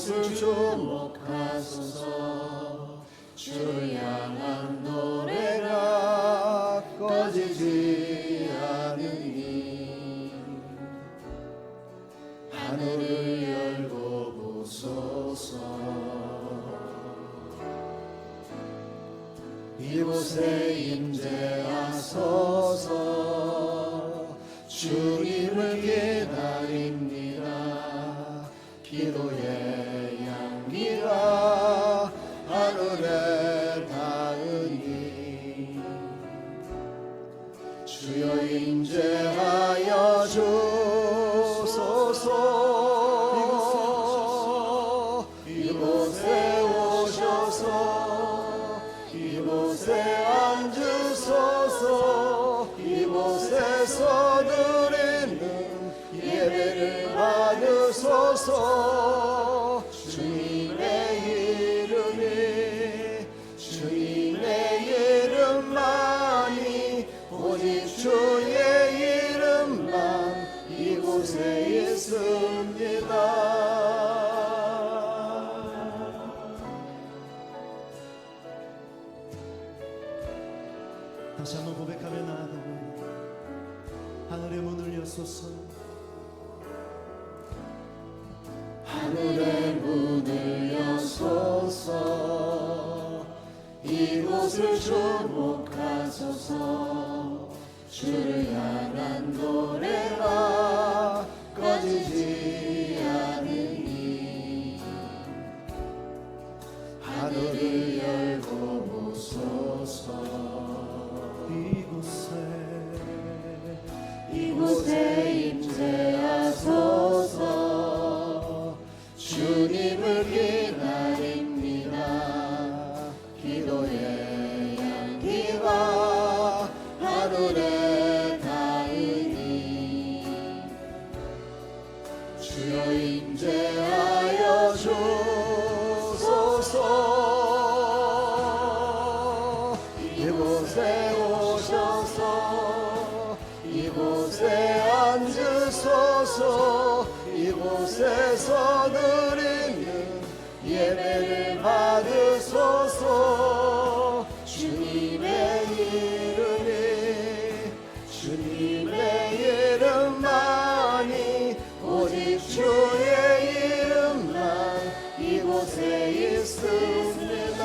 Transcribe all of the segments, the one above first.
이곳을 주목하소서. 주를 향한 노래가 꺼지지 않으니 하늘을 열고 보소서. 이곳에 임재하소서. 주님을 기다립니다. 기도의 향기가 하늘에 닿으니 주여 임재하여 주소서. 이곳에 오셔서 이곳에 앉으소서. 이곳에서 드리는 예배를 받으소서. 주님의 이름만이 오직 주의 이름만 이곳에 있습니다. 다시 한번 고백하며 나아가면 하늘의 문을 여소서. 하늘의 문을 여소서. 이곳을 주목하소서. 주를 향한 노래가 꺼지지 않으니 하늘을 열고 보소서. 이곳에 임재하소서. 주님을 기다립니다. 기도의 향기가 하늘에 닿으니 주여 임재하여 주소서. 이곳에 오셔서 이곳에 앉으소서. 이곳에서 드리는 예배를 받으소서. 주님의 이름만이 오직 주의 이름만 이곳에 있습니다.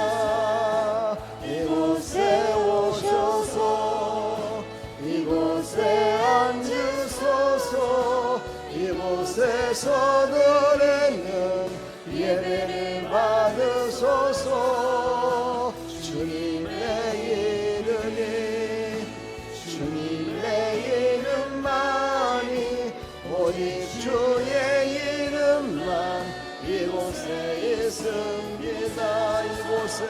이곳에 오셔서 이곳에 앉으소서. 이곳에서 드리는 예배를 받으소서. 주님의 이름만이 오직 주의 이름만 이곳에 있습니다. 이곳에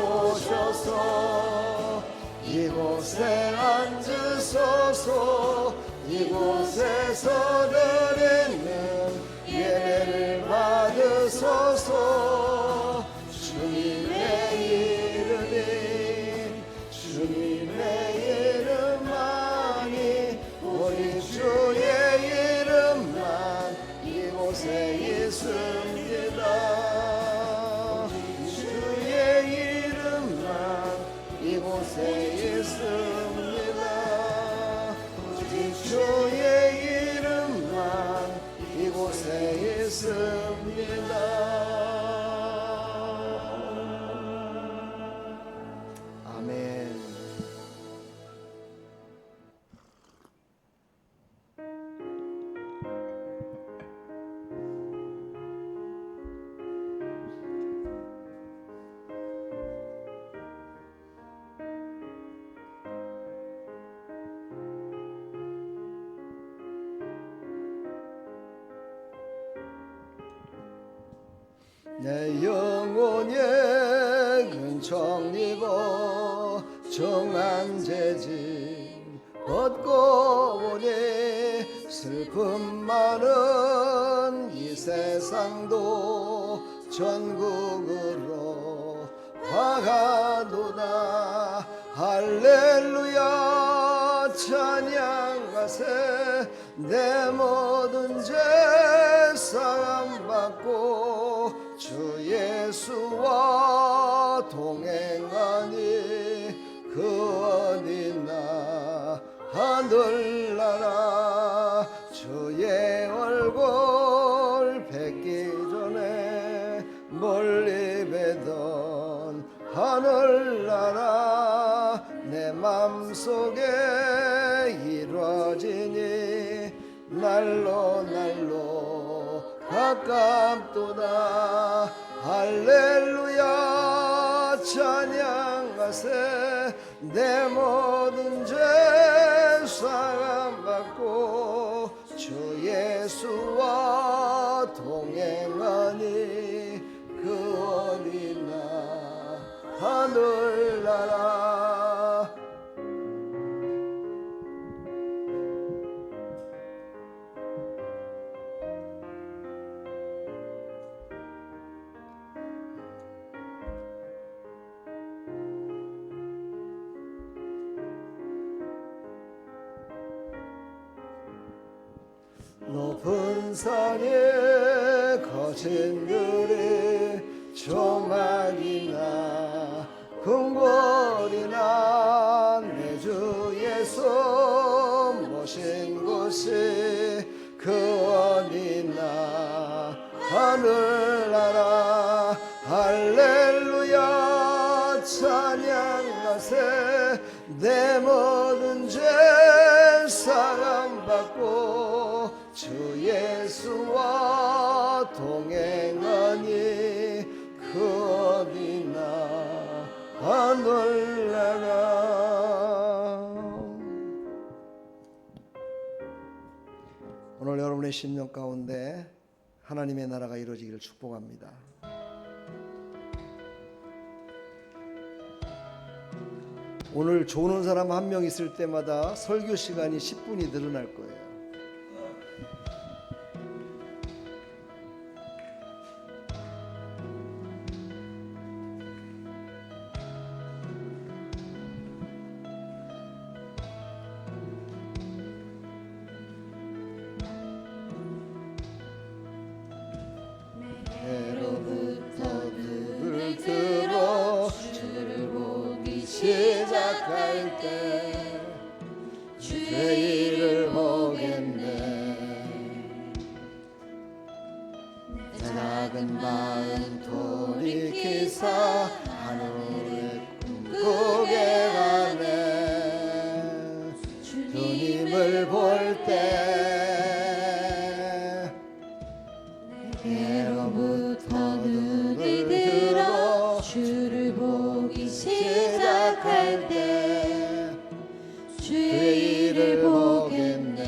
오셔서 이곳에 앉으소서. 이곳에서 드리는 예배를 받으소서. 주님의 이름만이 오직 주의 이름만 이곳에 있습니다. 주의 이름만 이곳에 있습니다. 오직 주의 이름만 이곳에 있습니다. 아멘. 내 영혼의 근총이고 정한 재짐 벗고 오니 슬픔 많은 이 세상도 전국으로 화가도다. 할렐루야 찬양하세. 내 모든 죄 사함 받고 주 예수와 동행하니 그 어디나 하늘나라 주의 얼굴 뵙기 전에 멀리 뵈던 하늘나라 내 맘속에 이루어지니 날로 날로 가깝도다 할렐루야 찬양하세 내 모든 죄 사함받고 주 예수와 동행하니 그 어디나 하늘나라 높은 산에 거친 들이 조막이나 궁궐이나 내 주 예수 모신 곳이 그 어디나 하늘나라 할렐루야 찬양하세 내 모든 죄 사함받고 주 예수와 동행하니 그 어디나 하늘나라 오늘 여러분의 심령 가운데 하나님의 나라가 이루어지기를 축복합니다. 오늘 조는 사람 한 명 있을 때마다 설교 시간이 10분이 늘어날 거예요. 배로부터 눈을 들어 주를 보기 시작할 때 주의 일을 보겠네 내 작은 마음 돌이키사 하늘에 꿈꾸게 가네 주님을 볼 때 배로부터 눈을 들어 주를 보기 시작할 때 주의 일을 보겠네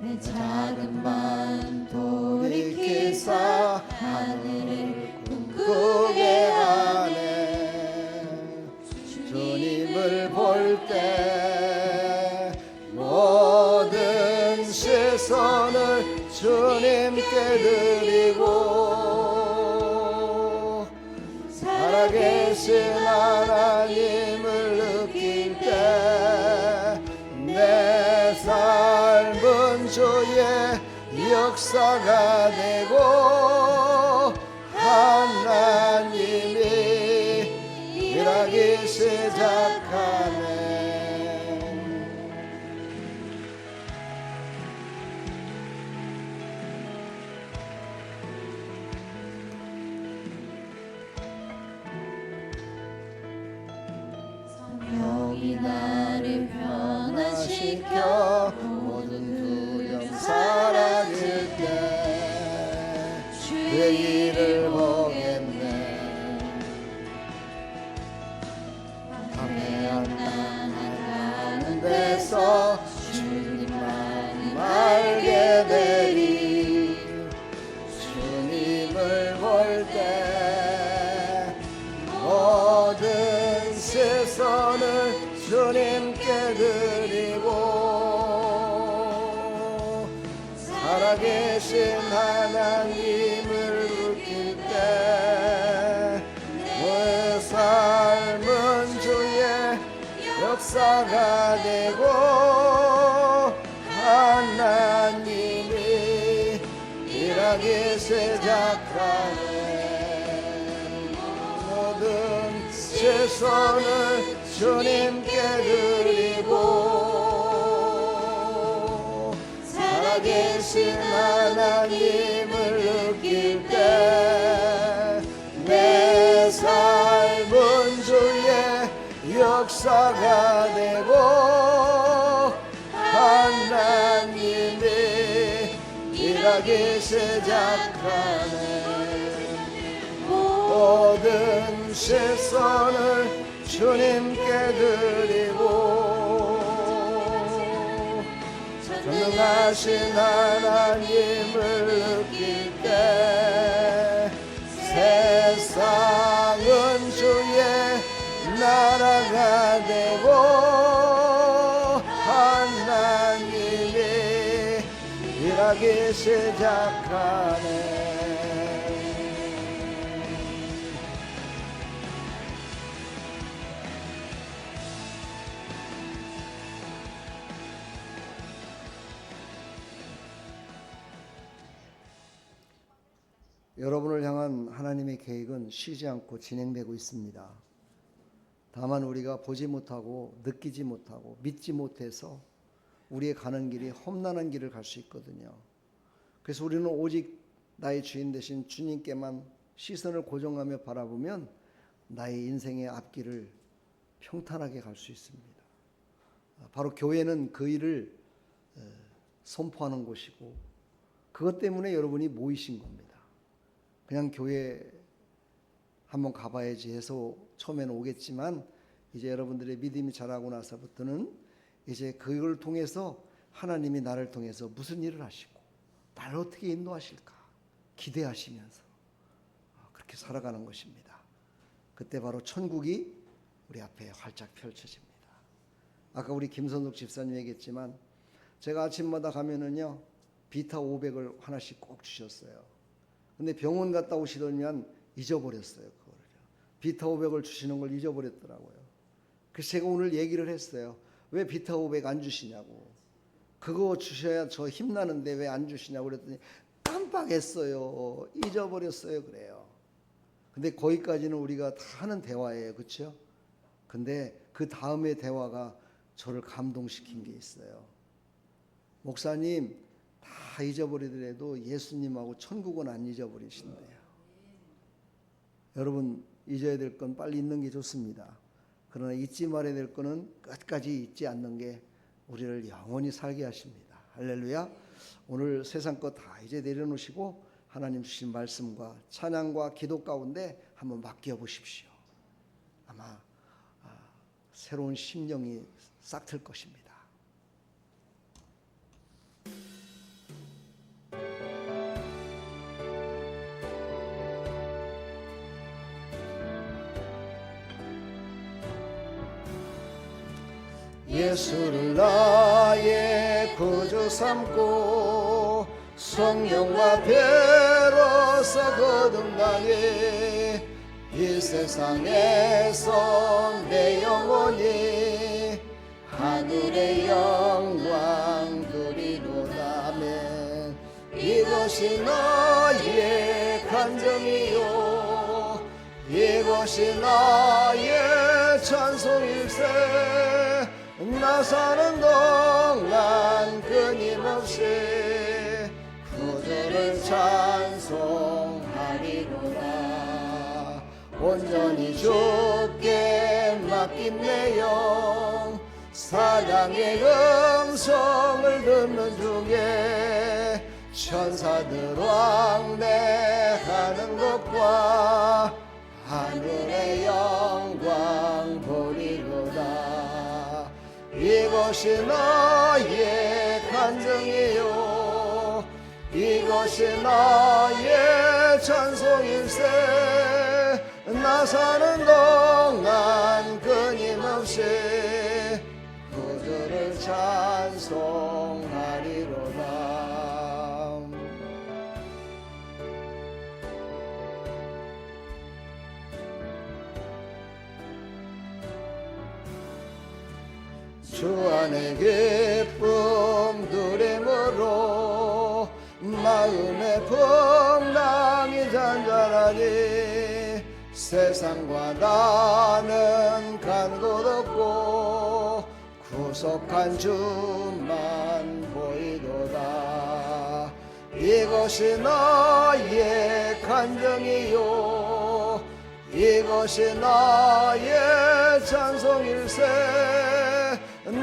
내 작은 마음 돌이키사 하늘을 꿈꾸게 하네 주님을 볼 때 모든 시선을 주님께 드리고 살아계신 하나님을 느낄 때 내 삶은 주의 역사가 되고 하나님이 일하기 시작하네 성령이 나를 변화시켜 모든 두려움 사라질 때 주의 일을 보겠네 밤에 나가는 데서 주님만 알게 되리 주님을 볼 때 모든 시선을 주님께 드리고 살아계신 하나님을 느낄 때 내 삶은 주의 역사가 되고 하나님이 일하기 시작하네. 모든 최선을 주님께 드리고 살아계신 하나님을 느낄 때 내 삶은 주의 역사가 되고 하나님이 일하기 시작하네. 모든 시선을 주님께 드리고 전능하신 하나님을 느낄 때 세상은 주의 나라가 되고 하나님이 일하기 시작하네. 여러분을 향한 하나님의 계획은 쉬지 않고 진행되고 있습니다. 다만 우리가 보지 못하고 느끼지 못하고 믿지 못해서 우리의 가는 길이 험난한 길을 갈 수 있거든요. 그래서 우리는 오직 나의 주인 되신 주님께만 시선을 고정하며 바라보면 나의 인생의 앞길을 평탄하게 갈 수 있습니다. 바로 교회는 그 일을 선포하는 곳이고 그것 때문에 여러분이 모이신 겁니다. 그냥 교회 한번 가봐야지 해서 처음에는 오겠지만 이제 여러분들의 믿음이 자라고 나서부터는 이제 그걸 통해서 하나님이 나를 통해서 무슨 일을 하시고 나를 어떻게 인도하실까 기대하시면서 그렇게 살아가는 것입니다. 그때 바로 천국이 우리 앞에 활짝 펼쳐집니다. 아까 우리 김선숙 집사님 얘기했지만 제가 아침마다 가면은요 비타 500을 하나씩 꼭 주셨어요. 근데 병원 갔다 오시더니만 잊어버렸어요. 그걸 비타 500을 주시는 걸 잊어버렸더라고요. 그래서 제가 오늘 얘기를 했어요. 왜 비타 500 안 주시냐고. 그거 주셔야 저 힘나는데 왜 안 주시냐고 그랬더니 깜빡했어요. 잊어버렸어요. 그래요. 근데 거기까지는 우리가 다 하는 대화예요. 그렇죠? 근데 그 다음의 대화가 저를 감동시킨 게 있어요. 목사님 다 잊어버리더라도 예수님하고 천국은 안 잊어버리신대요. 여러분 잊어야 될 건 빨리 잊는 게 좋습니다. 그러나 잊지 말아야 될 거는 끝까지 잊지 않는 게 우리를 영원히 살게 하십니다. 할렐루야. 오늘 세상 거 다 이제 내려놓으시고 하나님 주신 말씀과 찬양과 기도 가운데 한번 맡겨 보십시오. 아마 새로운 심령이 싹 틀 것입니다. 예수를 나의 구주 삼고 성령과 배로서 거듭나니 이 세상에서 내 영혼이 하늘의 영광 누리로다면 이것이 나의 간증이요 이것이 나의 찬송일세. 나 사는 동안 끊임없이 구주를 찬송하리로다. 온전히 주께 맡긴 내 영 사랑의 음성을 듣는 중에 천사들 왕래하는 것과 하늘의 영광 보리로다. 이것이 나의 간증이요 이것이 나의 찬송일세. 나 사는 동안 끊임없이 구주를 찬송하리로다. 주 안의 기쁨 누림으로 마음 마음의 풍랑이 잔잔하니 세상과 나는 간 곳 없고 구속한 주만 보이도다. 이것이 나의 간증이요 이것이 나의 찬송일세.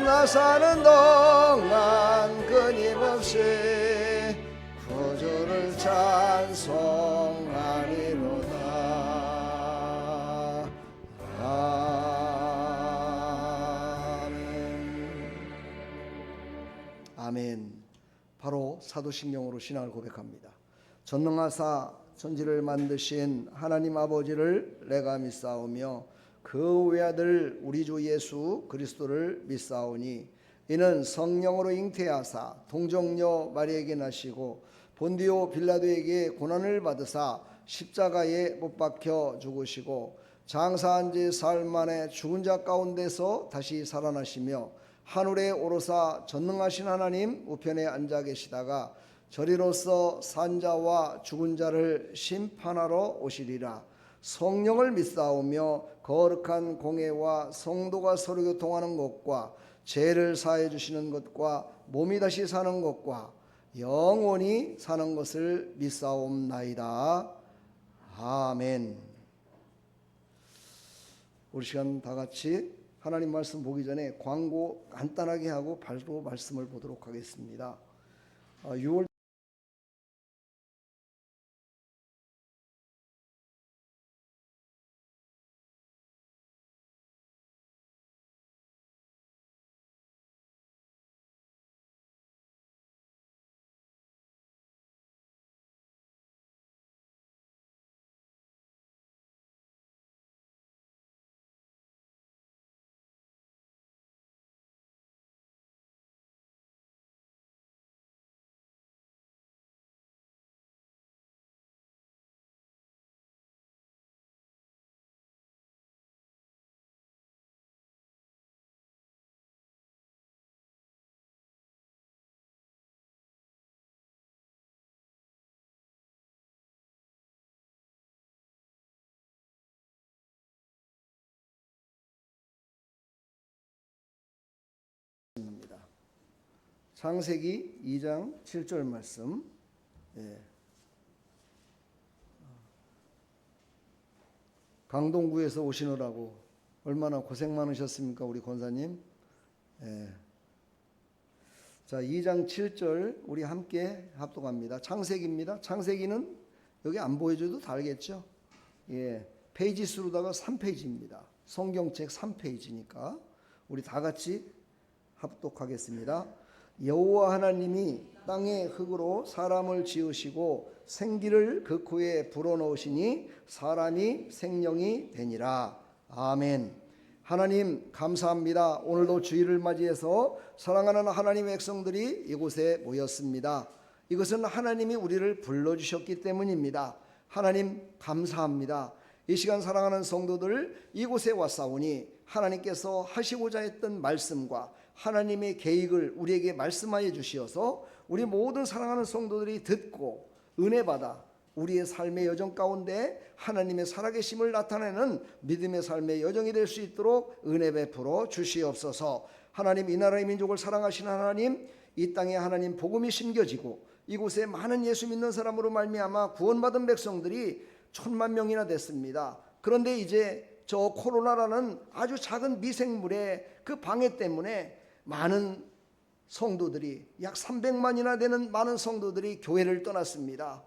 나 사는 동안 끊임없이 구주를 찬송하리로다. 아멘. 바로 사도신경으로 신앙을 고백합니다. 전능하사 천지를 만드신 하나님 아버지를 내가 믿사오며 그 외아들 우리 주 예수 그리스도를 믿사오니 이는 성령으로 잉태하사 동정녀 마리에게 나시고 본디오 빌라도에게 고난을 받으사 십자가에 못 박혀 죽으시고 장사한 지 사흘 만에 죽은 자 가운데서 다시 살아나시며 하늘에 오르사 전능하신 하나님 우편에 앉아 계시다가 저리로서 산자와 죽은 자를 심판하러 오시리라. 성령을 믿사오며 거룩한 공회와 성도가 서로 교통하는 것과 죄를 사해 주시는 것과 몸이 다시 사는 것과 영원히 사는 것을 믿사옵나이다. 아멘. 우리 시간 다 같이 하나님 말씀 보기 전에 광고 간단하게 하고 바로 말씀을 보도록 하겠습니다. 6월 창세기 2장 7절 말씀. 강동구에서 오시느라고 얼마나 고생 많으셨습니까, 우리 권사님? 자, 2장 7절 우리 함께 합독합니다. 창세기입니다. 창세기는 여기 안 보여줘도 다 알겠죠? 페이지 수로다가 3페이지입니다. 성경책 3페이지니까 우리 다 같이 합독하겠습니다. 여호와 하나님이 땅의 흙으로 사람을 지으시고 생기를 그 코에 불어넣으시니 사람이 생명이 되니라. 아멘. 하나님 감사합니다. 오늘도 주일을 맞이해서 사랑하는 하나님의 백성들이 이곳에 모였습니다. 이것은 하나님이 우리를 불러주셨기 때문입니다. 하나님 감사합니다. 이 시간 사랑하는 성도들 이곳에 왔사오니 하나님께서 하시고자 했던 말씀과 하나님의 계획을 우리에게 말씀하여 주시어서 우리 모든 사랑하는 성도들이 듣고 은혜받아 우리의 삶의 여정 가운데 하나님의 살아계심을 나타내는 믿음의 삶의 여정이 될 수 있도록 은혜 베풀어 주시옵소서. 하나님, 이 나라의 민족을 사랑하시는 하나님, 이 땅에 하나님 복음이 심겨지고 이곳에 많은 예수 믿는 사람으로 말미암아 구원받은 백성들이 1000만 명이나 됐습니다. 그런데 이제 저 코로나라는 아주 작은 미생물의 그 방해 때문에 많은 성도들이 약 300만이나 되는 많은 성도들이 교회를 떠났습니다.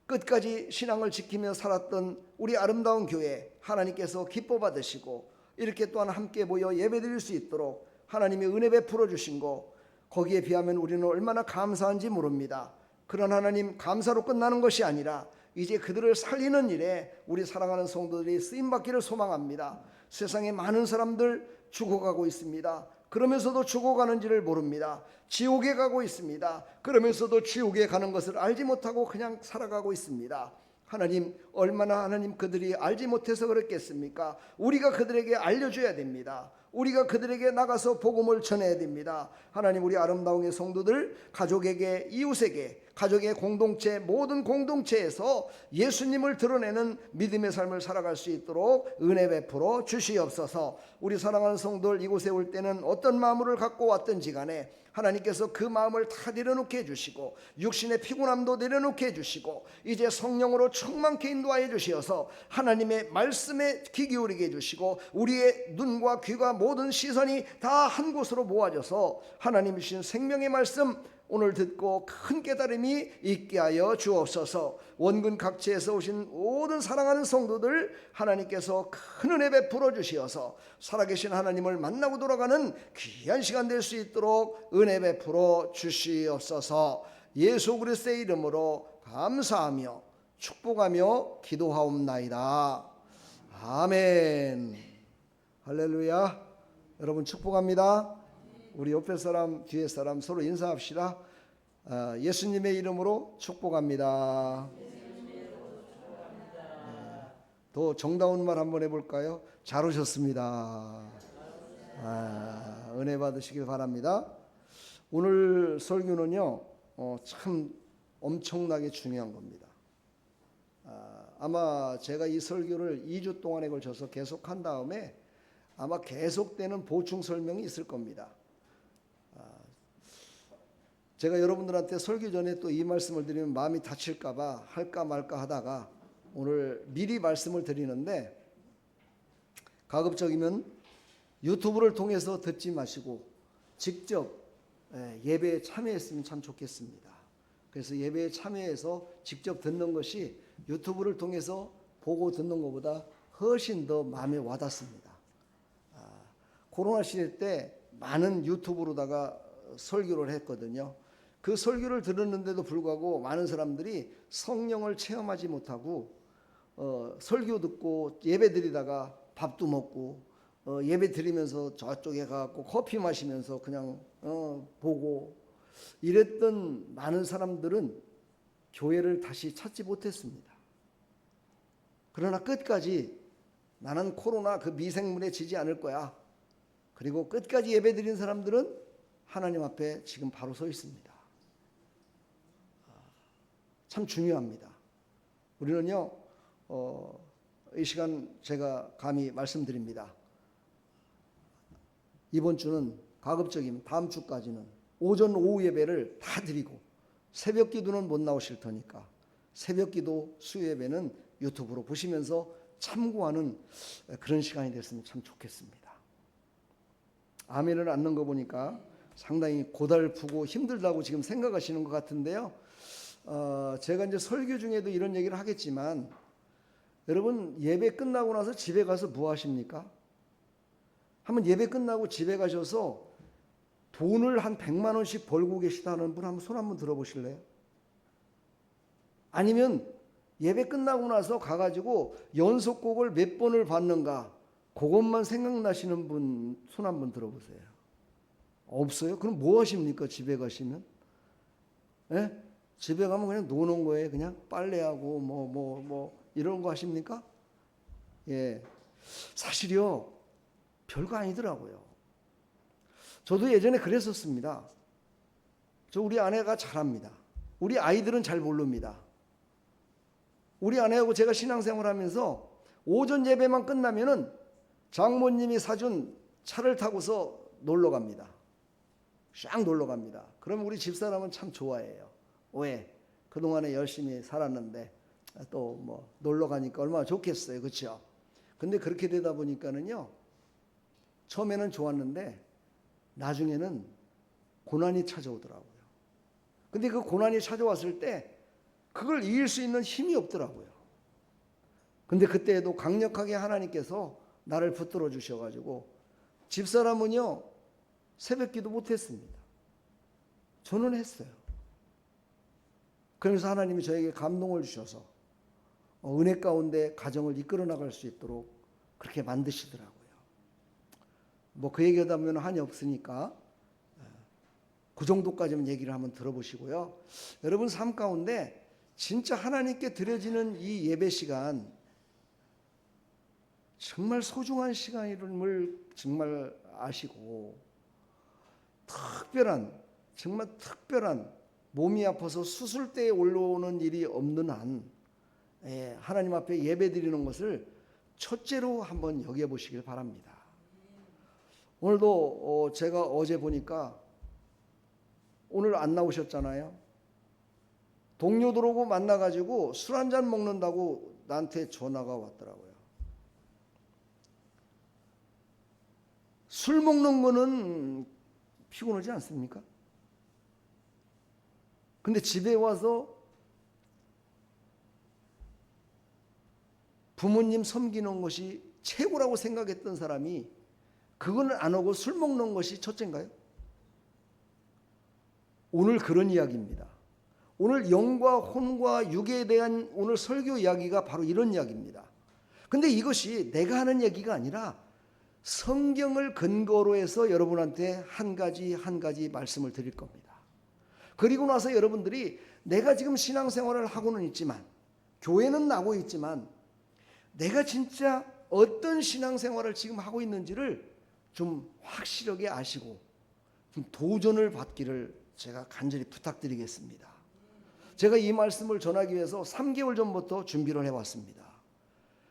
끝까지 신앙을 지키며 살았던 우리 아름다운 교회 하나님께서 기뻐 받으시고 이렇게 또한 함께 모여 예배드릴 수 있도록 하나님의 은혜 베풀어 주신 거 거기에 비하면 우리는 얼마나 감사한지 모릅니다. 그런 하나님 감사로 끝나는 것이 아니라 이제 그들을 살리는 일에 우리 사랑하는 성도들이 쓰임받기를 소망합니다. 세상에 많은 사람들 죽어가고 있습니다. 그러면서도 죽어가는지를 모릅니다. 지옥에 가고 있습니다. 그러면서도 지옥에 가는 것을 알지 못하고 그냥 살아가고 있습니다. 하나님, 얼마나 하나님 그들이 알지 못해서 그랬겠습니까? 우리가 그들에게 알려줘야 됩니다. 우리가 그들에게 나가서 복음을 전해야 됩니다. 하나님, 우리 아름다운 성도들 가족에게 이웃에게 가족의 공동체, 모든 공동체에서 예수님을 드러내는 믿음의 삶을 살아갈 수 있도록 은혜 베풀어 주시옵소서. 우리 사랑하는 성도들, 이곳에 올 때는 어떤 마음을 갖고 왔든지 간에 하나님께서 그 마음을 다 내려놓게 해주시고 육신의 피곤함도 내려놓게 해주시고 이제 성령으로 충만케 인도하여 주시어서 하나님의 말씀에 귀 기울이게 해주시고 우리의 눈과 귀가 모든 시선이 다 한 곳으로 모아져서 하나님 주신 생명의 말씀 오늘 듣고 큰 깨달음이 있게 하여 주옵소서. 원근 각지에서 오신 모든 사랑하는 성도들 하나님께서 큰 은혜 베풀어 주시어서 살아계신 하나님을 만나고 돌아가는 귀한 시간 될 수 있도록 은혜 베풀어 주시옵소서. 예수 그리스도의 이름으로 감사하며 축복하며 기도하옵나이다. 아멘. 할렐루야. 여러분 축복합니다. 우리 옆에 사람 뒤에 사람 서로 인사합시다. 예수님의 이름으로 축복합니다. 더 정다운 말 한번 해볼까요? 잘 오셨습니다. 은혜 받으시길 바랍니다. 오늘 설교는요 참 엄청나게 중요한 겁니다. 아마 제가 이 설교를 2주 동안에 걸쳐서 계속한 다음에 아마 계속되는 보충 설명이 있을 겁니다. 제가 여러분들한테 설교 전에 또 이 말씀을 드리면 마음이 다칠까봐 할까 말까 하다가 오늘 미리 말씀을 드리는데, 가급적이면 유튜브를 통해서 듣지 마시고 직접 예배에 참여했으면 참 좋겠습니다. 그래서 예배에 참여해서 직접 듣는 것이 유튜브를 통해서 보고 듣는 것보다 훨씬 더 마음에 와닿습니다. 코로나 시대 때 많은 유튜브로다가 설교를 했거든요. 그 설교를 들었는데도 불구하고 많은 사람들이 성령을 체험하지 못하고 설교 듣고 예배 드리다가 밥도 먹고 예배 드리면서 저쪽에 가고 커피 마시면서 그냥 보고 이랬던 많은 사람들은 교회를 다시 찾지 못했습니다. 그러나 끝까지 나는 코로나 그 미생물에 지지 않을 거야. 그리고 끝까지 예배 드린 사람들은 하나님 앞에 지금 바로 서 있습니다. 참 중요합니다. 우리는요 이 시간 제가 감히 말씀드립니다. 이번 주는 가급적이면 다음 주까지는 오전 오후 예배를 다 드리고 새벽 기도는 못 나오실 테니까 새벽 기도 수요 예배는 유튜브로 보시면서 참고하는 그런 시간이 됐으면 참 좋겠습니다. 아멘을 않는 거 보니까 상당히 고달프고 힘들다고 지금 생각하시는 것 같은데요. 제가 이제 설교 중에도 이런 얘기를 하겠지만 여러분 예배 끝나고 나서 집에 가서 뭐 하십니까? 한번 예배 끝나고 집에 가셔서 돈을 한 100만 원씩 벌고 계시다는 분 한번 손 한번 들어보실래요? 아니면 예배 끝나고 나서 가가지고 연속곡을 몇 번을 받는가 그것만 생각나시는 분 손 한번 들어보세요. 없어요? 그럼 뭐 하십니까? 집에 가시면? 예? 집에 가면 그냥 노는 거예요. 그냥 빨래하고 뭐 이런 거 하십니까? 예. 사실요 별거 아니더라고요. 저도 예전에 그랬었습니다. 저 우리 아내가 잘합니다. 우리 아이들은 잘 모릅니다. 우리 아내하고 제가 신앙생활하면서 오전 예배만 끝나면은 장모님이 사준 차를 타고서 놀러 갑니다. 쫙 놀러 갑니다. 그럼 우리 집사람은 참 좋아해요. 왜? 그동안에 열심히 살았는데 또 뭐 놀러 가니까 얼마나 좋겠어요. 그렇죠? 근데 그렇게 되다 보니까는요. 처음에는 좋았는데 나중에는 고난이 찾아오더라고요. 근데 그 고난이 찾아왔을 때 그걸 이길 수 있는 힘이 없더라고요. 근데 그때에도 강력하게 하나님께서 나를 붙들어 주셔가지고 집사람은요 새벽 기도 못했습니다. 저는 했어요. 그러면서 하나님이 저에게 감동을 주셔서 은혜 가운데 가정을 이끌어 나갈 수 있도록 그렇게 만드시더라고요. 뭐 그 얘기하다 보면 한이 없으니까 그 정도까지만 얘기를 한번 들어보시고요. 여러분 삶 가운데 진짜 하나님께 드려지는 이 예배 시간 정말 소중한 시간임을 정말 아시고 정말 특별한 몸이 아파서 수술대에 올라오는 일이 없는 한 하나님 앞에 예배 드리는 것을 첫째로 한번 여겨보시길 바랍니다. 오늘도 제가 어제 보니까 오늘 안 나오셨잖아요. 동료들하고 만나가지고 술 한잔 먹는다고 나한테 전화가 왔더라고요. 술 먹는 거는 피곤하지 않습니까? 근데 집에 와서 부모님 섬기는 것이 최고라고 생각했던 사람이 그거는 안 하고 술 먹는 것이 첫째인가요? 오늘 그런 이야기입니다. 오늘 영과 혼과 육에 대한 오늘 설교 이야기가 바로 이런 이야기입니다. 근데 이것이 내가 하는 얘기가 아니라 성경을 근거로 해서 여러분한테 한 가지 말씀을 드릴 겁니다. 그리고 나서 여러분들이 내가 지금 신앙생활을 하고는 있지만 교회는 나고 있지만 내가 진짜 어떤 신앙생활을 지금 하고 있는지를 좀 확실하게 아시고 좀 도전을 받기를 제가 간절히 부탁드리겠습니다. 제가 이 말씀을 전하기 위해서 3개월 전부터 준비를 해왔습니다.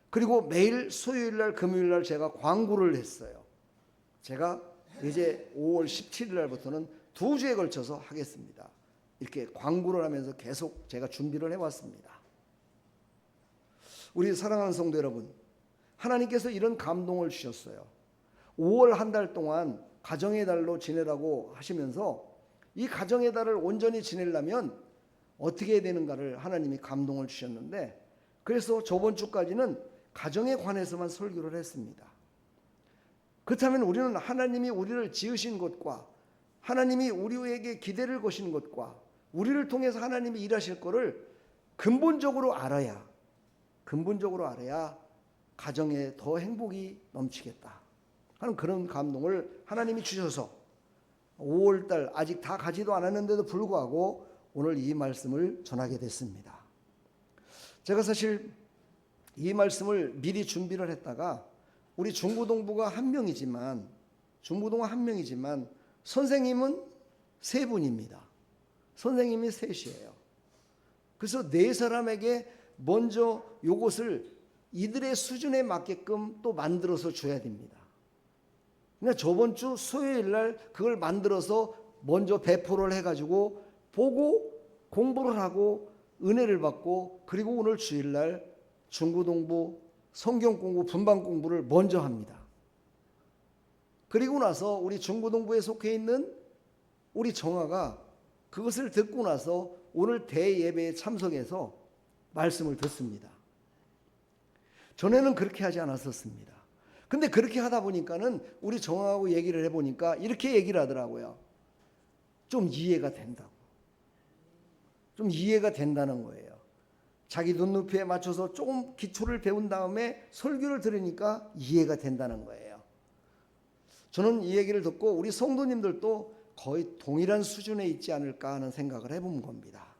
그리고 매일 수요일날 금요일날 제가 광고를 했어요. 제가 이제 5월 17일 날부터는 2주에 걸쳐서 하겠습니다. 이렇게 광고를 하면서 계속 제가 준비를 해왔습니다. 우리 사랑하는 성도 여러분, 하나님께서 이런 감동을 주셨어요. 5월 한 달 동안 가정의 달로 지내라고 하시면서 이 가정의 달을 온전히 지내려면 어떻게 해야 되는가를 하나님이 감동을 주셨는데, 그래서 저번 주까지는 가정에 관해서만 설교를 했습니다. 그렇다면 우리는 하나님이 우리를 지으신 것과 하나님이 우리에게 기대를 거신 것과 우리를 통해서 하나님이 일하실 것을 근본적으로 알아야 가정에 더 행복이 넘치겠다 하는 그런 감동을 하나님이 주셔서 5월달 아직 다 가지도 않았는데도 불구하고 오늘 이 말씀을 전하게 됐습니다. 제가 사실 이 말씀을 미리 준비를 했다가 우리 중고동부가 한 명이지만 선생님은 세 분입니다. 선생님이 셋이에요. 그래서 네 사람에게 먼저 요것을 이들의 수준에 맞게끔 또 만들어서 줘야 됩니다. 그러니까 저번 주 수요일 날 그걸 만들어서 먼저 배포를 해가지고 보고 공부를 하고 은혜를 받고, 그리고 오늘 주일 날 중고동부 성경 공부 분반 공부를 먼저 합니다. 그리고 나서 우리 중고동부에 속해 있는 우리 정아가 그것을 듣고 나서 오늘 대예배에 참석해서 말씀을 듣습니다. 전에는 그렇게 하지 않았었습니다. 근데 그렇게 하다 보니까는 우리 정아하고 얘기를 해보니까 이렇게 얘기를 하더라고요. 좀 이해가 된다고. 좀 이해가 된다는 거예요. 자기 눈높이에 맞춰서 조금 기초를 배운 다음에 설교를 들으니까 이해가 된다는 거예요. 저는 이 얘기를 듣고 우리 성도님들도 거의 동일한 수준에 있지 않을까 하는 생각을 해본 겁니다.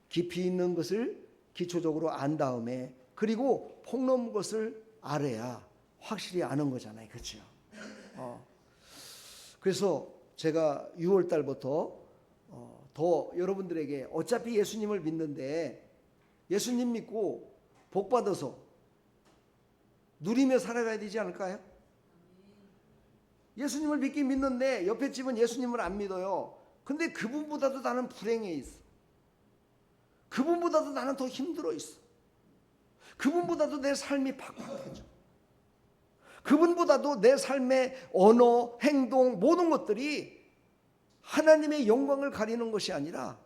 깊이 있는 것을 기초적으로 안 다음에 그리고 폭넓은 것을 알아야 확실히 아는 거잖아요. 그렇죠? 그래서 제가 6월 달부터 더 여러분들에게 어차피 예수님을 믿는데 예수님 믿고 복 받아서 누리며 살아가야 되지 않을까요? 예수님을 믿긴 믿는데 옆에 집은 예수님을 안 믿어요. 근데 그분보다도 나는 불행해 있어. 그분보다도 나는 더 힘들어 있어. 그분보다도 내 삶이 팍팍해져. 그분보다도 내 삶의 언어, 행동, 모든 것들이 하나님의 영광을 가리는 것이 아니라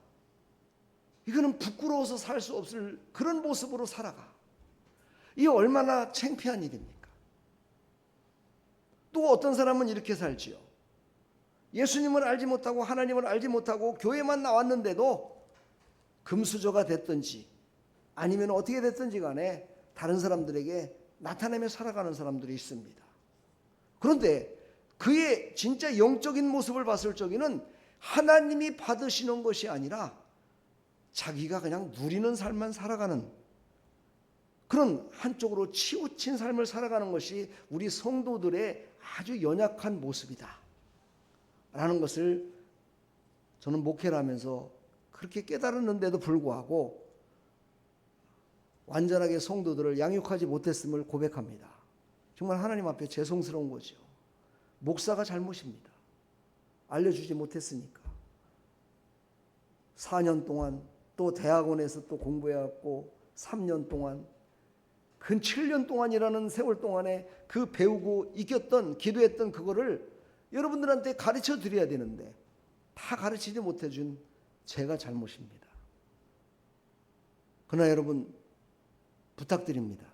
이거는 부끄러워서 살 수 없을 그런 모습으로 살아가. 이게 얼마나 창피한 일입니까? 또 어떤 사람은 이렇게 살지요. 예수님을 알지 못하고 하나님을 알지 못하고 교회만 나왔는데도 금수저가 됐든지 아니면 어떻게 됐든지 간에 다른 사람들에게 나타내며 살아가는 사람들이 있습니다. 그런데 그의 진짜 영적인 모습을 봤을 적에는 하나님이 받으시는 것이 아니라 자기가 그냥 누리는 삶만 살아가는 그런 한쪽으로 치우친 삶을 살아가는 것이 우리 성도들의 아주 연약한 모습이다 라는 것을 저는 목회를 하면서 그렇게 깨달았는데도 불구하고 완전하게 성도들을 양육하지 못했음을 고백합니다. 정말 하나님 앞에 죄송스러운 거죠. 목사가 잘못입니다. 알려주지 못했으니까. 4년 동안 또 대학원에서 또 공부해왔고 3년 동안 근 7년 동안이라는 세월 동안에 그 배우고 이겼던 기도했던 그거를 여러분들한테 가르쳐 드려야 되는데 다 가르치지 못해준 제가 잘못입니다. 그러나 여러분 부탁드립니다.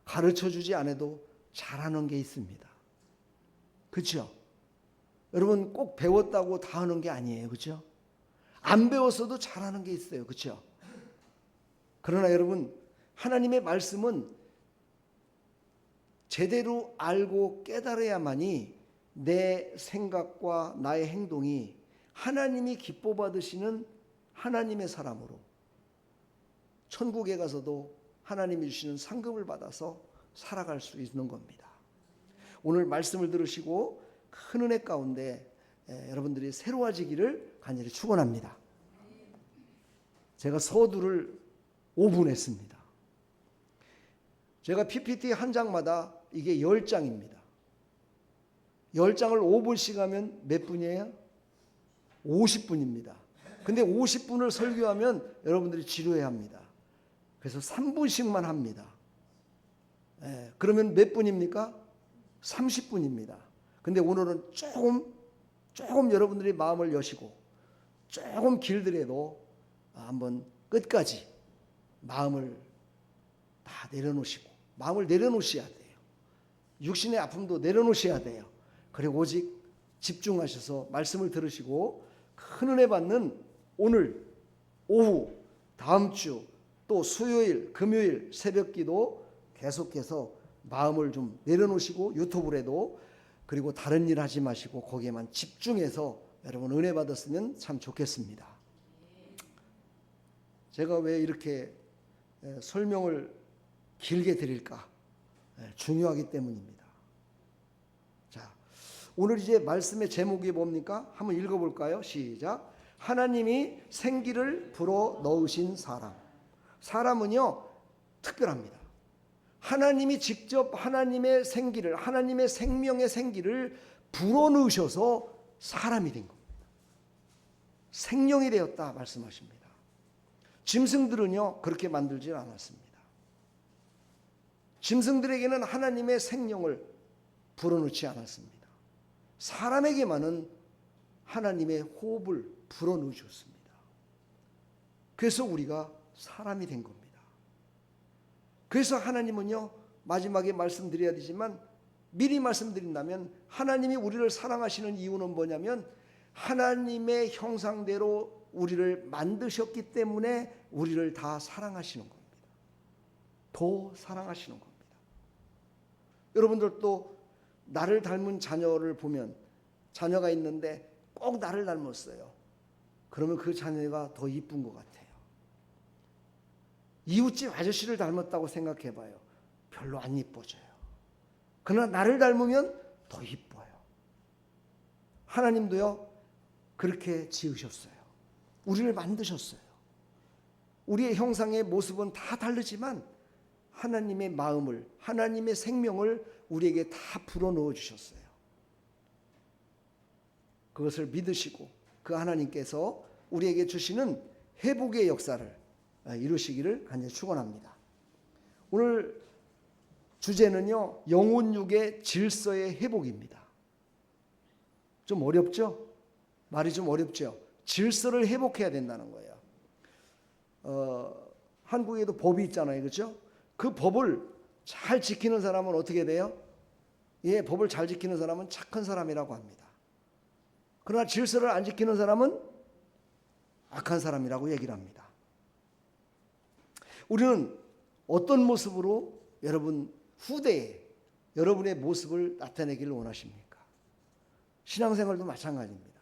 가르쳐 주지 않아도 잘하는 게 있습니다. 그렇죠? 여러분 꼭 배웠다고 다 하는 게 아니에요. 그렇죠? 안 배웠어도 잘하는 게 있어요. 그렇죠? 그러나 여러분 하나님의 말씀은 제대로 알고 깨달아야만이 내 생각과 나의 행동이 하나님이 기뻐 받으시는 하나님의 사람으로 천국에 가서도 하나님이 주시는 상급을 받아서 살아갈 수 있는 겁니다. 오늘 말씀을 들으시고 큰 은혜 가운데 여러분들이 새로워지기를 간절히 축원합니다. 제가 서두를 5분 했습니다. 제가 PPT 한 장마다 이게 10장입니다. 10장을 5분씩 하면 몇 분이에요? 50분입니다. 근데 50분을 설교하면 여러분들이 지루해 합니다. 그래서 3분씩만 합니다. 그러면 몇 분입니까? 30분입니다. 근데 오늘은 조금 여러분들이 마음을 여시고 조금 길더라도 한번 끝까지 마음을 다 내려놓으시고 마음을 내려놓으셔야 돼요. 육신의 아픔도 내려놓으셔야 돼요. 그리고 오직 집중하셔서 말씀을 들으시고 큰 은혜 받는 오늘 오후 다음 주 또 수요일 금요일 새벽기도 계속해서 마음을 좀 내려놓으시고 유튜브라도 그리고 다른 일 하지 마시고 거기에만 집중해서 여러분 은혜 받았으면 참 좋겠습니다. 제가 왜 이렇게 설명을 길게 드릴까? 중요하기 때문입니다. 자, 오늘 이제 말씀의 제목이 뭡니까? 한번 읽어볼까요? 시작. 하나님이 생기를 불어 넣으신 사람. 사람은요 특별합니다. 하나님이 직접 하나님의 생기를 하나님의 생명의 생기를 불어 넣으셔서 사람이 된 겁니다. 생명이 되었다 말씀하십니다. 짐승들은요 그렇게 만들지 않았습니다. 짐승들에게는 하나님의 생명을 불어넣지 않았습니다. 사람에게만은 하나님의 호흡을 불어넣어 주셨습니다. 그래서 우리가 사람이 된 겁니다. 그래서 하나님은요 마지막에 말씀드려야 되지만 미리 말씀드린다면 하나님이 우리를 사랑하시는 이유는 뭐냐면 하나님의 형상대로 우리를 만드셨기 때문에 우리를 다 사랑하시는 겁니다. 더 사랑하시는 겁니다. 여러분들도 나를 닮은 자녀를 보면 자녀가 있는데 꼭 나를 닮았어요. 그러면 그 자녀가 더 이쁜 것 같아요. 이웃집 아저씨를 닮았다고 생각해봐요. 별로 안 이뻐져요. 그러나 나를 닮으면 더 이뻐요. 하나님도요 그렇게 지으셨어요. 우리를 만드셨어요. 우리의 형상의 모습은 다 다르지만 하나님의 마음을 하나님의 생명을 우리에게 다 불어넣어 주셨어요. 그것을 믿으시고 그 하나님께서 우리에게 주시는 회복의 역사를 이루시기를 간절히 축원합니다. 오늘 주제는요 영혼육의 질서의 회복입니다. 좀 어렵죠? 말이 좀 어렵죠? 질서를 회복해야 된다는 거예요. 한국에도 법이 있잖아요. 그렇죠? 그 법을 잘 지키는 사람은 어떻게 돼요? 예, 법을 잘 지키는 사람은 착한 사람이라고 합니다. 그러나 질서를 안 지키는 사람은 악한 사람이라고 얘기를 합니다. 우리는 어떤 모습으로 여러분 후대에 여러분의 모습을 나타내기를 원하십니까? 신앙생활도 마찬가지입니다.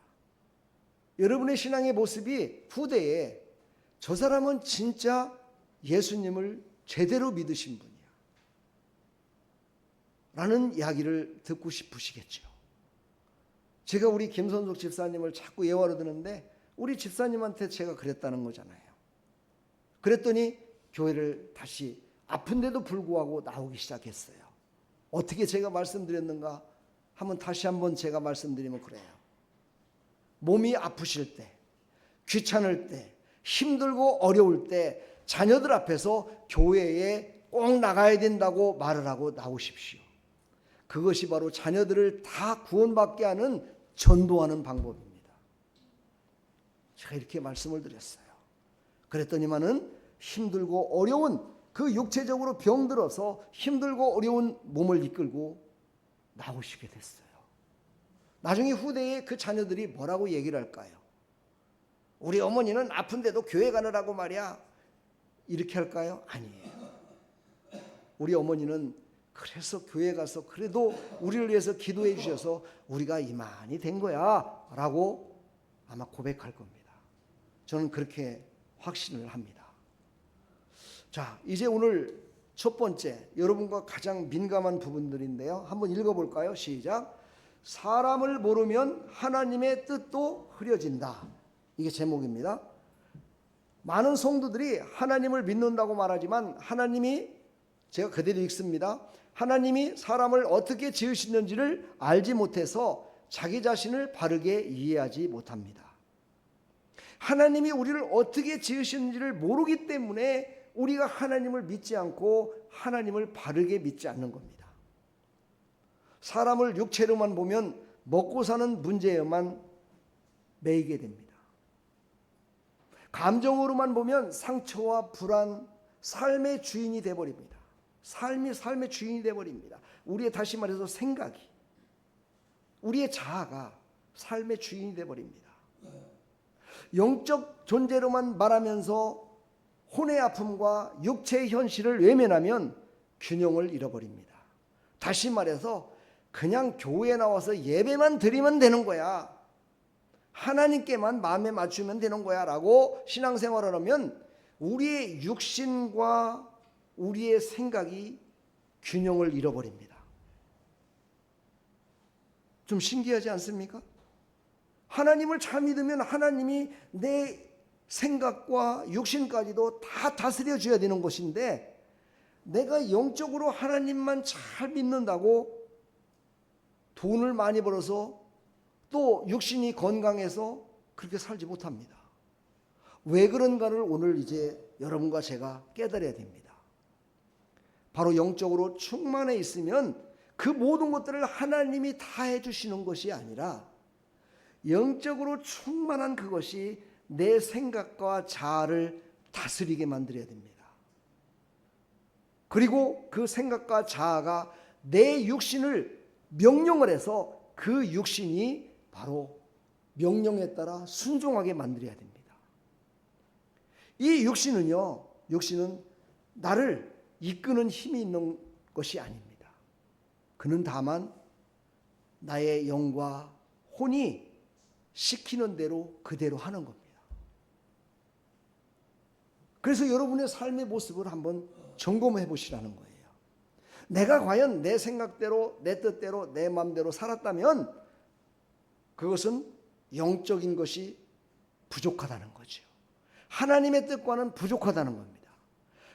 여러분의 신앙의 모습이 후대에 저 사람은 진짜 예수님을 제대로 믿으신 분이야 라는 이야기를 듣고 싶으시겠죠. 제가 우리 김선숙 집사님을 자꾸 예화로 드는데 우리 집사님한테 제가 그랬다는 거잖아요. 그랬더니 교회를 다시 아픈데도 불구하고 나오기 시작했어요. 어떻게 제가 말씀드렸는가 하면 다시 한번 제가 말씀드리면 그래요. 몸이 아프실 때, 귀찮을 때, 힘들고 어려울 때 자녀들 앞에서 교회에 꼭 나가야 된다고 말을 하고 나오십시오. 그것이 바로 자녀들을 다 구원받게 하는 전도하는 방법입니다. 제가 이렇게 말씀을 드렸어요. 그랬더니만은 힘들고 어려운 그 육체적으로 병들어서 힘들고 어려운 몸을 이끌고 나오시게 됐어요. 나중에 후대에 그 자녀들이 뭐라고 얘기를 할까요? 우리 어머니는 아픈데도 교회 가느라고 말이야. 이렇게 할까요? 아니에요. 우리 어머니는 그래서 교회 가서 그래도 우리를 위해서 기도해 주셔서 우리가 이만이 된 거야 라고 아마 고백할 겁니다. 저는 그렇게 확신을 합니다. 자, 이제 오늘 첫 번째 여러분과 가장 민감한 부분들인데요. 한번 읽어볼까요? 시작. 사람을 모르면 하나님의 뜻도 흐려진다. 이게 제목입니다. 많은 성도들이 하나님을 믿는다고 말하지만 하나님이, 제가 그대로 읽습니다. 하나님이 사람을 어떻게 지으시는지를 알지 못해서 자기 자신을 바르게 이해하지 못합니다. 하나님이 우리를 어떻게 지으시는지를 모르기 때문에 우리가 하나님을 믿지 않고 하나님을 바르게 믿지 않는 겁니다. 사람을 육체로만 보면 먹고 사는 문제에만 매이게 됩니다. 감정으로만 보면 상처와 불안, 삶의 주인이 되어버립니다. 삶의 주인이 되어버립니다. 우리의, 다시 말해서 생각이, 우리의 자아가 삶의 주인이 되어버립니다. 영적 존재로만 말하면서 혼의 아픔과 육체의 현실을 외면하면 균형을 잃어버립니다. 다시 말해서 그냥 교회에 나와서 예배만 드리면 되는 거야, 하나님께만 마음에 맞추면 되는 거야 라고 신앙생활을 하면 우리의 육신과 우리의 생각이 균형을 잃어버립니다. 좀 신기하지 않습니까? 하나님을 잘 믿으면 하나님이 내 생각과 육신까지도 다 다스려 줘야 되는 것인데, 내가 영적으로 하나님만 잘 믿는다고 돈을 많이 벌어서 또 육신이 건강해서 그렇게 살지 못합니다. 왜 그런가를 오늘 이제 여러분과 제가 깨달아야 됩니다. 바로 영적으로 충만해 있으면 그 모든 것들을 하나님이 다 해주시는 것이 아니라 영적으로 충만한 그것이 내 생각과 자아를 다스리게 만들어야 됩니다. 그리고 그 생각과 자아가 내 육신을 명령을 해서 그 육신이 바로 명령에 따라 순종하게 만들어야 됩니다. 이 육신은 나를 이끄는 힘이 있는 것이 아닙니다. 그는 다만 나의 영과 혼이 시키는 대로 그대로 하는 겁니다. 그래서 여러분의 삶의 모습을 한번 점검해 보시라는 거예요. 내가 과연 내 생각대로, 내 뜻대로, 내 마음대로 살았다면 그것은 영적인 것이 부족하다는 거죠. 하나님의 뜻과는 부족하다는 겁니다.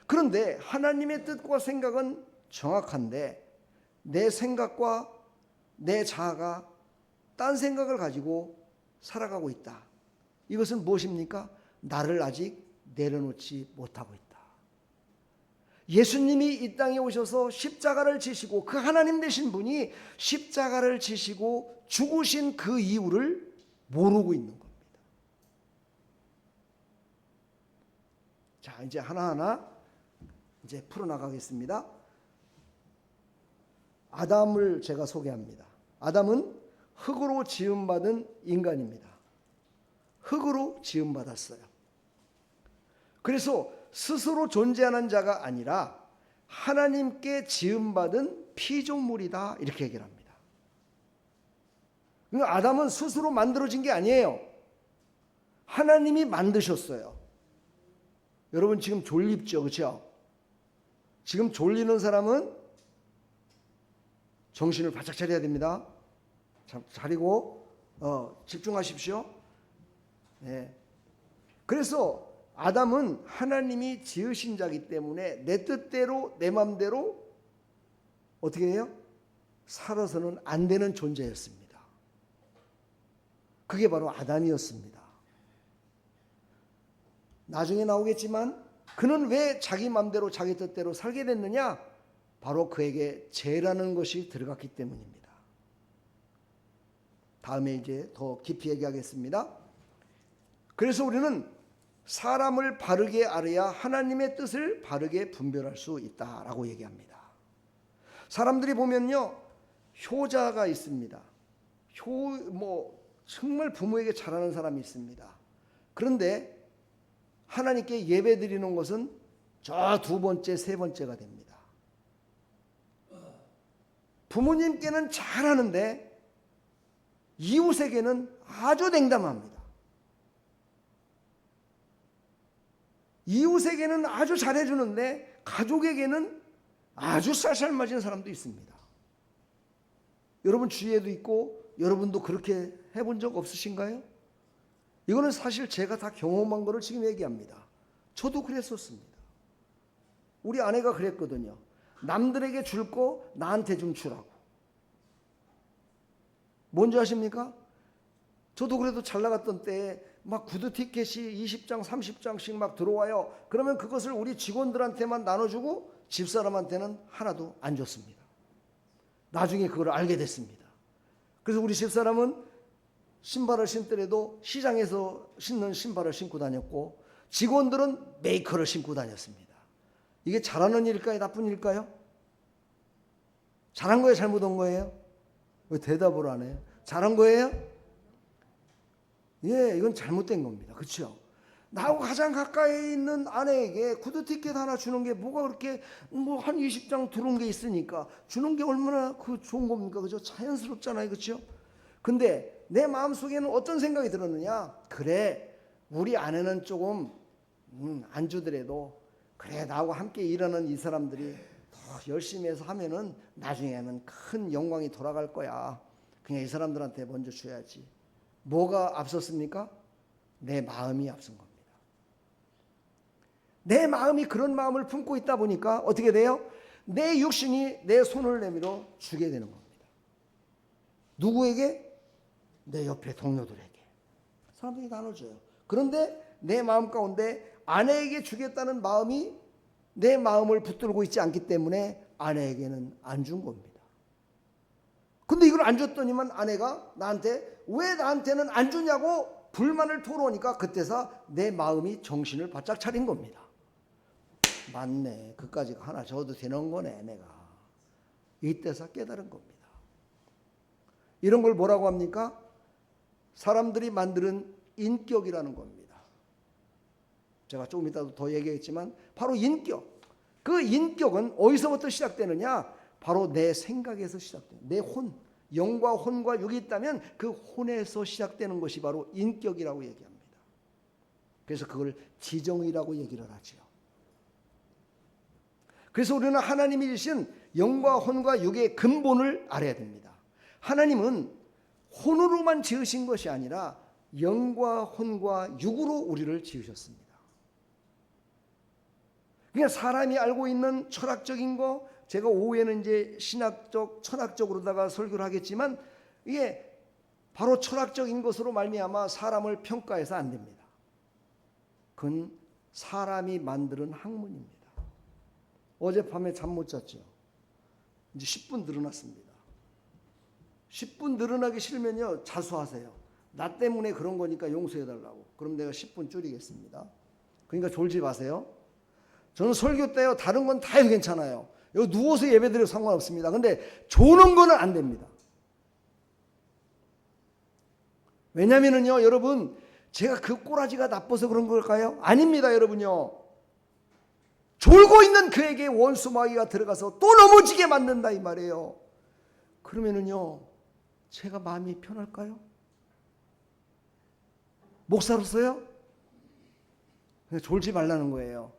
그런데 하나님의 뜻과 생각은 정확한데 내 생각과 내 자아가 딴 생각을 가지고 살아가고 있다. 이것은 무엇입니까? 나를 아직 내려놓지 못하고 있다. 예수님이 이 땅에 오셔서 십자가를 지시고, 그 하나님 되신 분이 십자가를 지시고 죽으신 그 이유를 모르고 있는 겁니다. 자, 이제 하나하나 이제 풀어나가겠습니다. 아담을 제가 소개합니다. 아담은 흙으로 지음받은 인간입니다. 흙으로 지음받았어요. 그래서 스스로 존재하는 자가 아니라 하나님께 지음받은 피조물이다, 이렇게 얘기를 합니다. 그러니까 아담은 스스로 만들어진 게 아니에요. 하나님이 만드셨어요. 여러분 지금 졸립죠, 그렇죠? 지금 졸리는 사람은 정신을 바짝 차려야 됩니다. 차리고 집중하십시오. 예. 그래서 아담은 하나님이 지으신 자기 때문에 내 뜻대로 내 마음대로 어떻게 해요? 살아서는 안 되는 존재였습니다. 그게 바로 아담이었습니다. 나중에 나오겠지만 그는 왜 자기 마음대로 자기 뜻대로 살게 됐느냐? 바로 그에게 죄라는 것이 들어갔기 때문입니다. 다음에 이제 더 깊이 얘기하겠습니다. 그래서 우리는 사람을 바르게 알아야 하나님의 뜻을 바르게 분별할 수 있다라고 얘기합니다. 사람들이 보면요, 효자가 있습니다. 정말 부모에게 잘하는 사람이 있습니다. 그런데 하나님께 예배 드리는 것은 저 두 번째, 세 번째가 됩니다. 부모님께는 잘하는데 이웃에게는 아주 냉담합니다. 이웃에게는 아주 잘해주는데 가족에게는 아주 쌀쌀맞은 사람도 있습니다. 여러분 주위에도 있고 여러분도 그렇게 해본 적 없으신가요? 이거는 사실 제가 다 경험한 거를 지금 얘기합니다. 저도 그랬었습니다. 우리 아내가 그랬거든요. 남들에게 줄 거 나한테 좀 주라고. 뭔지 아십니까? 저도 그래도 잘 나갔던 때에 막 구두 티켓이 20장 30장씩 막 들어와요. 그러면 그것을 우리 직원들한테만 나눠주고 집사람한테는 하나도 안 줬습니다. 나중에 그걸 알게 됐습니다. 그래서 우리 집사람은 신발을 신더라도 시장에서 신는 신발을 신고 다녔고 직원들은 메이커를 신고 다녔습니다. 이게 잘하는 일일까요? 나쁜 일일까요? 잘한 거예요? 잘못한 거예요? 왜 대답을 안 해요? 잘한 거예요? 예, 이건 잘못된 겁니다. 그렇죠? 나하고 가장 가까이 있는 아내에게 구두 티켓 하나 주는 게 뭐가 그렇게 한 20장 들어온 게 있으니까 주는 게 얼마나 좋은 겁니까? 그죠? 자연스럽잖아요. 그렇죠? 근데 내 마음속에는 어떤 생각이 들었느냐? 그래, 우리 아내는 조금 안 주더라도 그래, 나하고 함께 일하는 이 사람들이 더 열심히 해서 하면은 나중에는 큰 영광이 돌아갈 거야. 그냥 이 사람들한테 먼저 줘야지. 뭐가 앞섰습니까? 내 마음이 앞선 겁니다. 내 마음이 그런 마음을 품고 있다 보니까 어떻게 돼요? 내 육신이 내 손을 내밀어 주게 되는 겁니다. 누구에게? 내 옆에 동료들에게. 사람들이 나눠줘요. 그런데 내 마음 가운데 아내에게 주겠다는 마음이 내 마음을 붙들고 있지 않기 때문에 아내에게는 안 준 겁니다. 근데 이걸 안 줬더니만 아내가 왜 나한테는 안 주냐고 불만을 토로하니까 그때서 내 마음이 정신을 바짝 차린 겁니다. 맞네, 그까지 하나 줘도 되는 거네 내가. 이때서 깨달은 겁니다. 이런 걸 뭐라고 합니까? 사람들이 만드는 인격이라는 겁니다. 제가 조금 이따도 더 얘기했지만 바로 인격. 그 인격은 어디서부터 시작되느냐? 바로 내 생각에서 시작돼요. 내 혼, 영과 혼과 육이 있다면 그 혼에서 시작되는 것이 바로 인격이라고 얘기합니다. 그래서 그걸 지정이라고 얘기를 하죠. 그래서 우리는 하나님이 주신 영과 혼과 육의 근본을 알아야 됩니다. 하나님은 혼으로만 지으신 것이 아니라 영과 혼과 육으로 우리를 지으셨습니다. 그러니까 사람이 알고 있는 철학적인 거, 제가 오후에는 이제 신학적, 철학적으로다가 설교를 하겠지만 이게 바로 철학적인 것으로 말미암아 사람을 평가해서 안 됩니다. 그건 사람이 만드는 학문입니다. 어젯밤에 잠 못 잤죠. 이제 10분 늘어났습니다. 10분 늘어나기 싫으면요 자수하세요. 나 때문에 그런 거니까 용서해달라고. 그럼 내가 10분 줄이겠습니다. 그러니까 졸지 마세요. 저는 설교 때요 다른 건 다 해도 괜찮아요. 여기 누워서 예배드려도 상관없습니다. 근데 조는 거는 안 됩니다. 왜냐면은요 여러분, 제가 그 꼬라지가 나빠서 그런 걸까요? 아닙니다 여러분요. 졸고 있는 그에게 원수 마귀가 들어가서 또 넘어지게 만든다 이 말이에요. 그러면은요 제가 마음이 편할까요? 목사로서요? 졸지 말라는 거예요.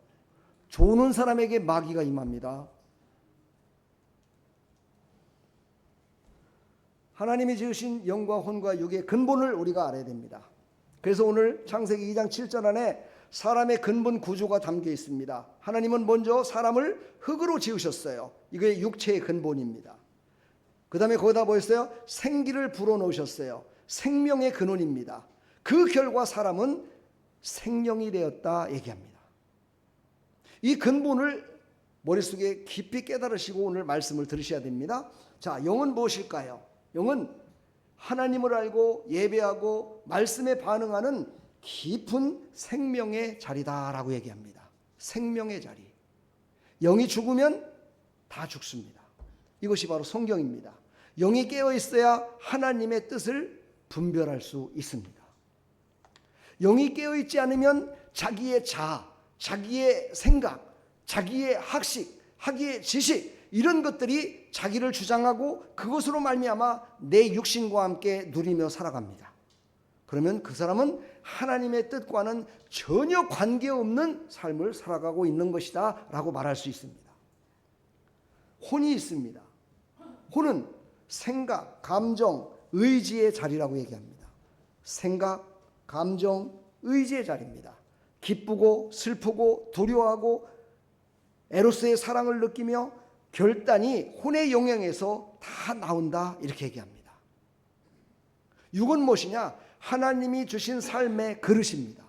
조는 사람에게 마귀가 임합니다. 하나님이 지으신 영과 혼과 육의 근본을 우리가 알아야 됩니다. 그래서 오늘 창세기 2장 7절 안에 사람의 근본 구조가 담겨 있습니다. 하나님은 먼저 사람을 흙으로 지으셨어요. 이게 육체의 근본입니다. 그 다음에 거기다 뭐 했어요? 생기를 불어넣으셨어요. 생명의 근원입니다. 그 결과 사람은 생명이 되었다 얘기합니다. 이 근본을 머릿속에 깊이 깨달으시고 오늘 말씀을 들으셔야 됩니다. 자, 영은 무엇일까요? 영은 하나님을 알고 예배하고 말씀에 반응하는 깊은 생명의 자리다라고 얘기합니다. 생명의 자리. 영이 죽으면 다 죽습니다. 이것이 바로 성경입니다. 영이 깨어 있어야 하나님의 뜻을 분별할 수 있습니다. 영이 깨어 있지 않으면 자기의 자아, 자기의 생각, 자기의 학식, 자기의 지식 이런 것들이 자기를 주장하고 그것으로 말미암아 내 육신과 함께 누리며 살아갑니다. 그러면 그 사람은 하나님의 뜻과는 전혀 관계없는 삶을 살아가고 있는 것이다 라고 말할 수 있습니다. 혼이 있습니다. 혼은 생각, 감정, 의지의 자리라고 얘기합니다. 생각, 감정, 의지의 자리입니다. 기쁘고 슬프고 두려워하고 에로스의 사랑을 느끼며 결단이 혼의 영향에서 다 나온다 이렇게 얘기합니다. 육은 무엇이냐? 하나님이 주신 삶의 그릇입니다.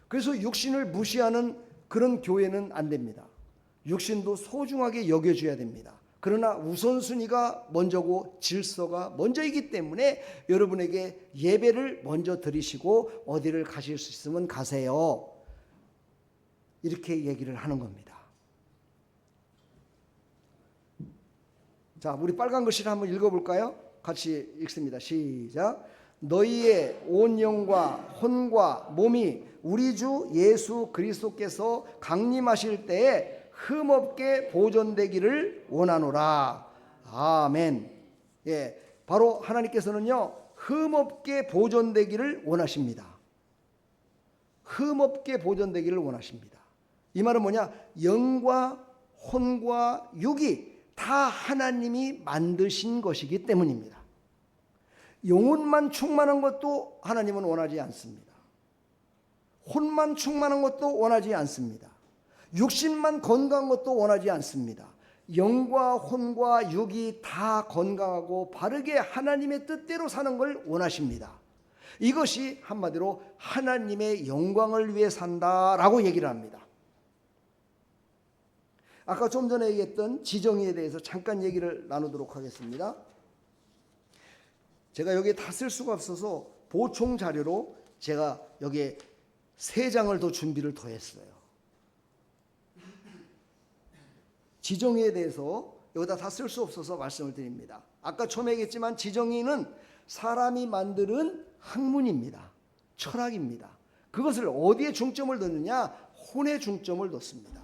그래서 육신을 무시하는 그런 교회는 안 됩니다. 육신도 소중하게 여겨줘야 됩니다. 그러나 우선순위가 먼저고 질서가 먼저이기 때문에 여러분에게 예배를 먼저 드리시고 어디를 가실 수 있으면 가세요. 이렇게 얘기를 하는 겁니다. 자, 우리 빨간 글씨를 한번 읽어볼까요? 같이 읽습니다. 시작. 너희의 온 영과 혼과 몸이 우리 주 예수 그리스도께서 강림하실 때에 흠없게 보존되기를 원하노라. 아멘. 예, 바로 하나님께서는요 흠없게 보존되기를 원하십니다. 흠없게 보존되기를 원하십니다. 이 말은 뭐냐? 영과 혼과 육이 다 하나님이 만드신 것이기 때문입니다. 영혼만 충만한 것도 하나님은 원하지 않습니다. 혼만 충만한 것도 원하지 않습니다. 육신만 건강한 것도 원하지 않습니다. 영과 혼과 육이 다 건강하고 바르게 하나님의 뜻대로 사는 걸 원하십니다. 이것이 한마디로 하나님의 영광을 위해 산다라고 얘기를 합니다. 아까 좀 전에 얘기했던 지정의에 대해서 잠깐 얘기를 나누도록 하겠습니다. 제가 여기에 다 쓸 수가 없어서 보충 자료로 제가 여기에 3장을 더 준비를 더 했어요. 지정의에 대해서 여기다 다 쓸 수 없어서 말씀을 드립니다. 아까 처음에 얘기했지만 지정의는 사람이 만드는 학문입니다. 철학입니다. 그것을 어디에 중점을 넣느냐? 혼에 중점을 넣습니다.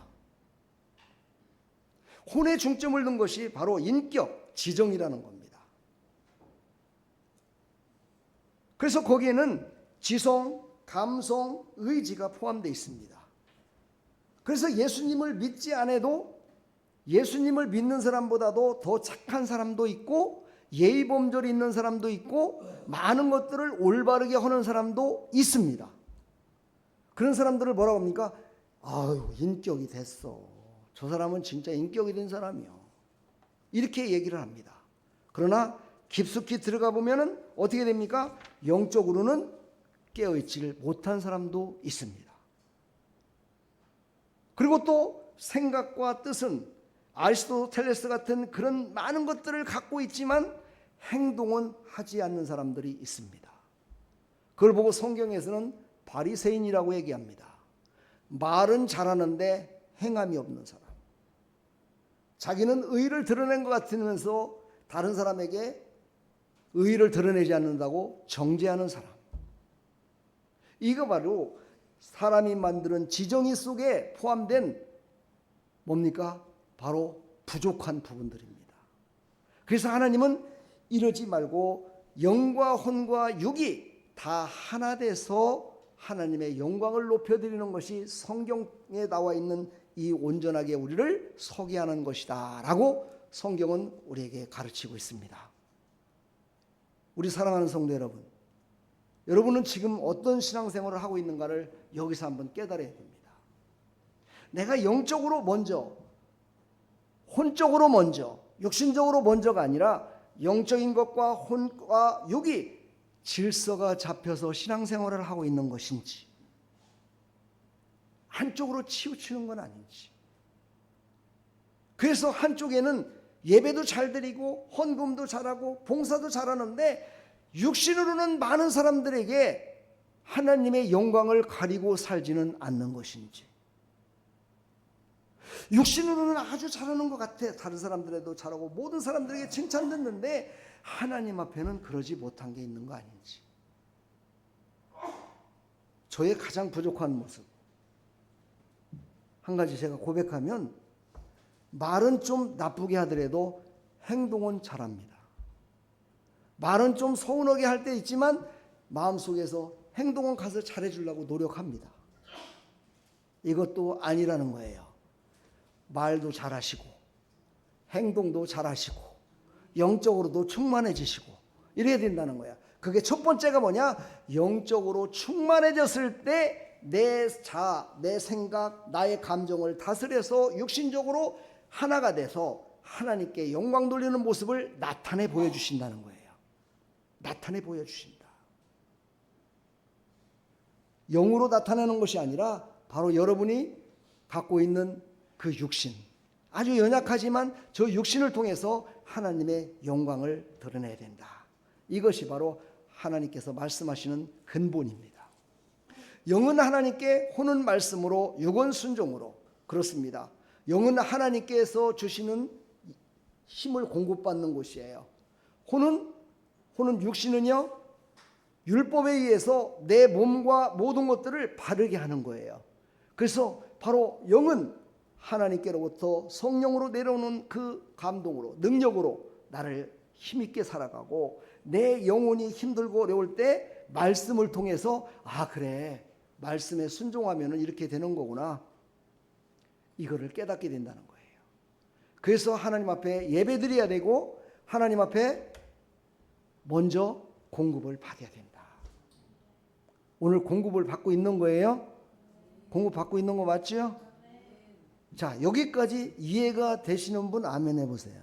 혼에 중점을 둔 것이 바로 인격, 지정이라는 겁니다. 그래서 거기에는 지성, 감성, 의지가 포함되어 있습니다. 그래서 예수님을 믿지 않아도 예수님을 믿는 사람보다도 더 착한 사람도 있고 예의범절이 있는 사람도 있고 많은 것들을 올바르게 하는 사람도 있습니다. 그런 사람들을 뭐라고 합니까? 아유, 인격이 됐어. 저 사람은 진짜 인격이 된 사람이요. 이렇게 얘기를 합니다. 그러나 깊숙이 들어가 보면은 어떻게 됩니까? 영적으로는 깨어있지를 못한 사람도 있습니다. 그리고 또 생각과 뜻은 아리스토텔레스 같은 그런 많은 것들을 갖고 있지만 행동은 하지 않는 사람들이 있습니다. 그걸 보고 성경에서는 바리새인이라고 얘기합니다. 말은 잘하는데 행함이 없는 사람. 자기는 의를 드러낸 것 같으면서 다른 사람에게 의를 드러내지 않는다고 정죄하는 사람. 이거 바로 사람이 만드는 지정의 속에 포함된 뭡니까? 바로 부족한 부분들입니다. 그래서 하나님은 이러지 말고 영과 혼과 육이 다 하나 돼서 하나님의 영광을 높여드리는 것이 성경에 나와 있는 이 온전하게 우리를 서게 하는 것이다 라고 성경은 우리에게 가르치고 있습니다. 우리 사랑하는 성도 여러분, 여러분은 지금 어떤 신앙생활을 하고 있는가를 여기서 한번 깨달아야 됩니다. 내가 영적으로 먼저, 혼적으로 먼저, 육신적으로 먼저가 아니라 영적인 것과 혼과 육이 질서가 잡혀서 신앙생활을 하고 있는 것인지, 한쪽으로 치우치는 건 아닌지. 그래서 한쪽에는 예배도 잘 드리고 헌금도 잘하고 봉사도 잘하는데 육신으로는 많은 사람들에게 하나님의 영광을 가리고 살지는 않는 것인지, 육신으로는 아주 잘하는 것 같아. 다른 사람들에도 잘하고 모든 사람들에게 칭찬 듣는데 하나님 앞에는 그러지 못한 게 있는 거 아닌지. 저의 가장 부족한 모습 한 가지 제가 고백하면, 말은 좀 나쁘게 하더라도 행동은 잘합니다. 말은 좀 서운하게 할 때 있지만 마음속에서 행동은 가서 잘해주려고 노력합니다. 이것도 아니라는 거예요. 말도 잘하시고 행동도 잘하시고 영적으로도 충만해지시고 이래야 된다는 거야. 그게 첫 번째가 뭐냐? 영적으로 충만해졌을 때 내 자아, 내 생각, 나의 감정을 다스려서 육신적으로 하나가 돼서 하나님께 영광 돌리는 모습을 나타내 보여주신다는 거예요. 나타내 보여주신다. 영으로 나타내는 것이 아니라 바로 여러분이 갖고 있는 그 육신, 아주 연약하지만 저 육신을 통해서 하나님의 영광을 드러내야 된다. 이것이 바로 하나님께서 말씀하시는 근본입니다. 영은 하나님께, 혼은 말씀으로, 육은 순종으로. 그렇습니다. 영은 하나님께서 주시는 힘을 공급받는 곳이에요. 혼은 육신은요, 율법에 의해서 내 몸과 모든 것들을 바르게 하는 거예요. 그래서 바로 영은 하나님께로부터 성령으로 내려오는 그 감동으로, 능력으로 나를 힘있게 살아가고, 내 영혼이 힘들고 어려울 때 말씀을 통해서 아 그래, 말씀에 순종하면 이렇게 되는 거구나, 이거를 깨닫게 된다는 거예요. 그래서 하나님 앞에 예배드려야 되고 하나님 앞에 먼저 공급을 받아야 된다. 오늘 공급을 받고 있는 거예요? 공급 받고 있는 거 맞죠? 자, 여기까지 이해가 되시는 분 아멘 해보세요.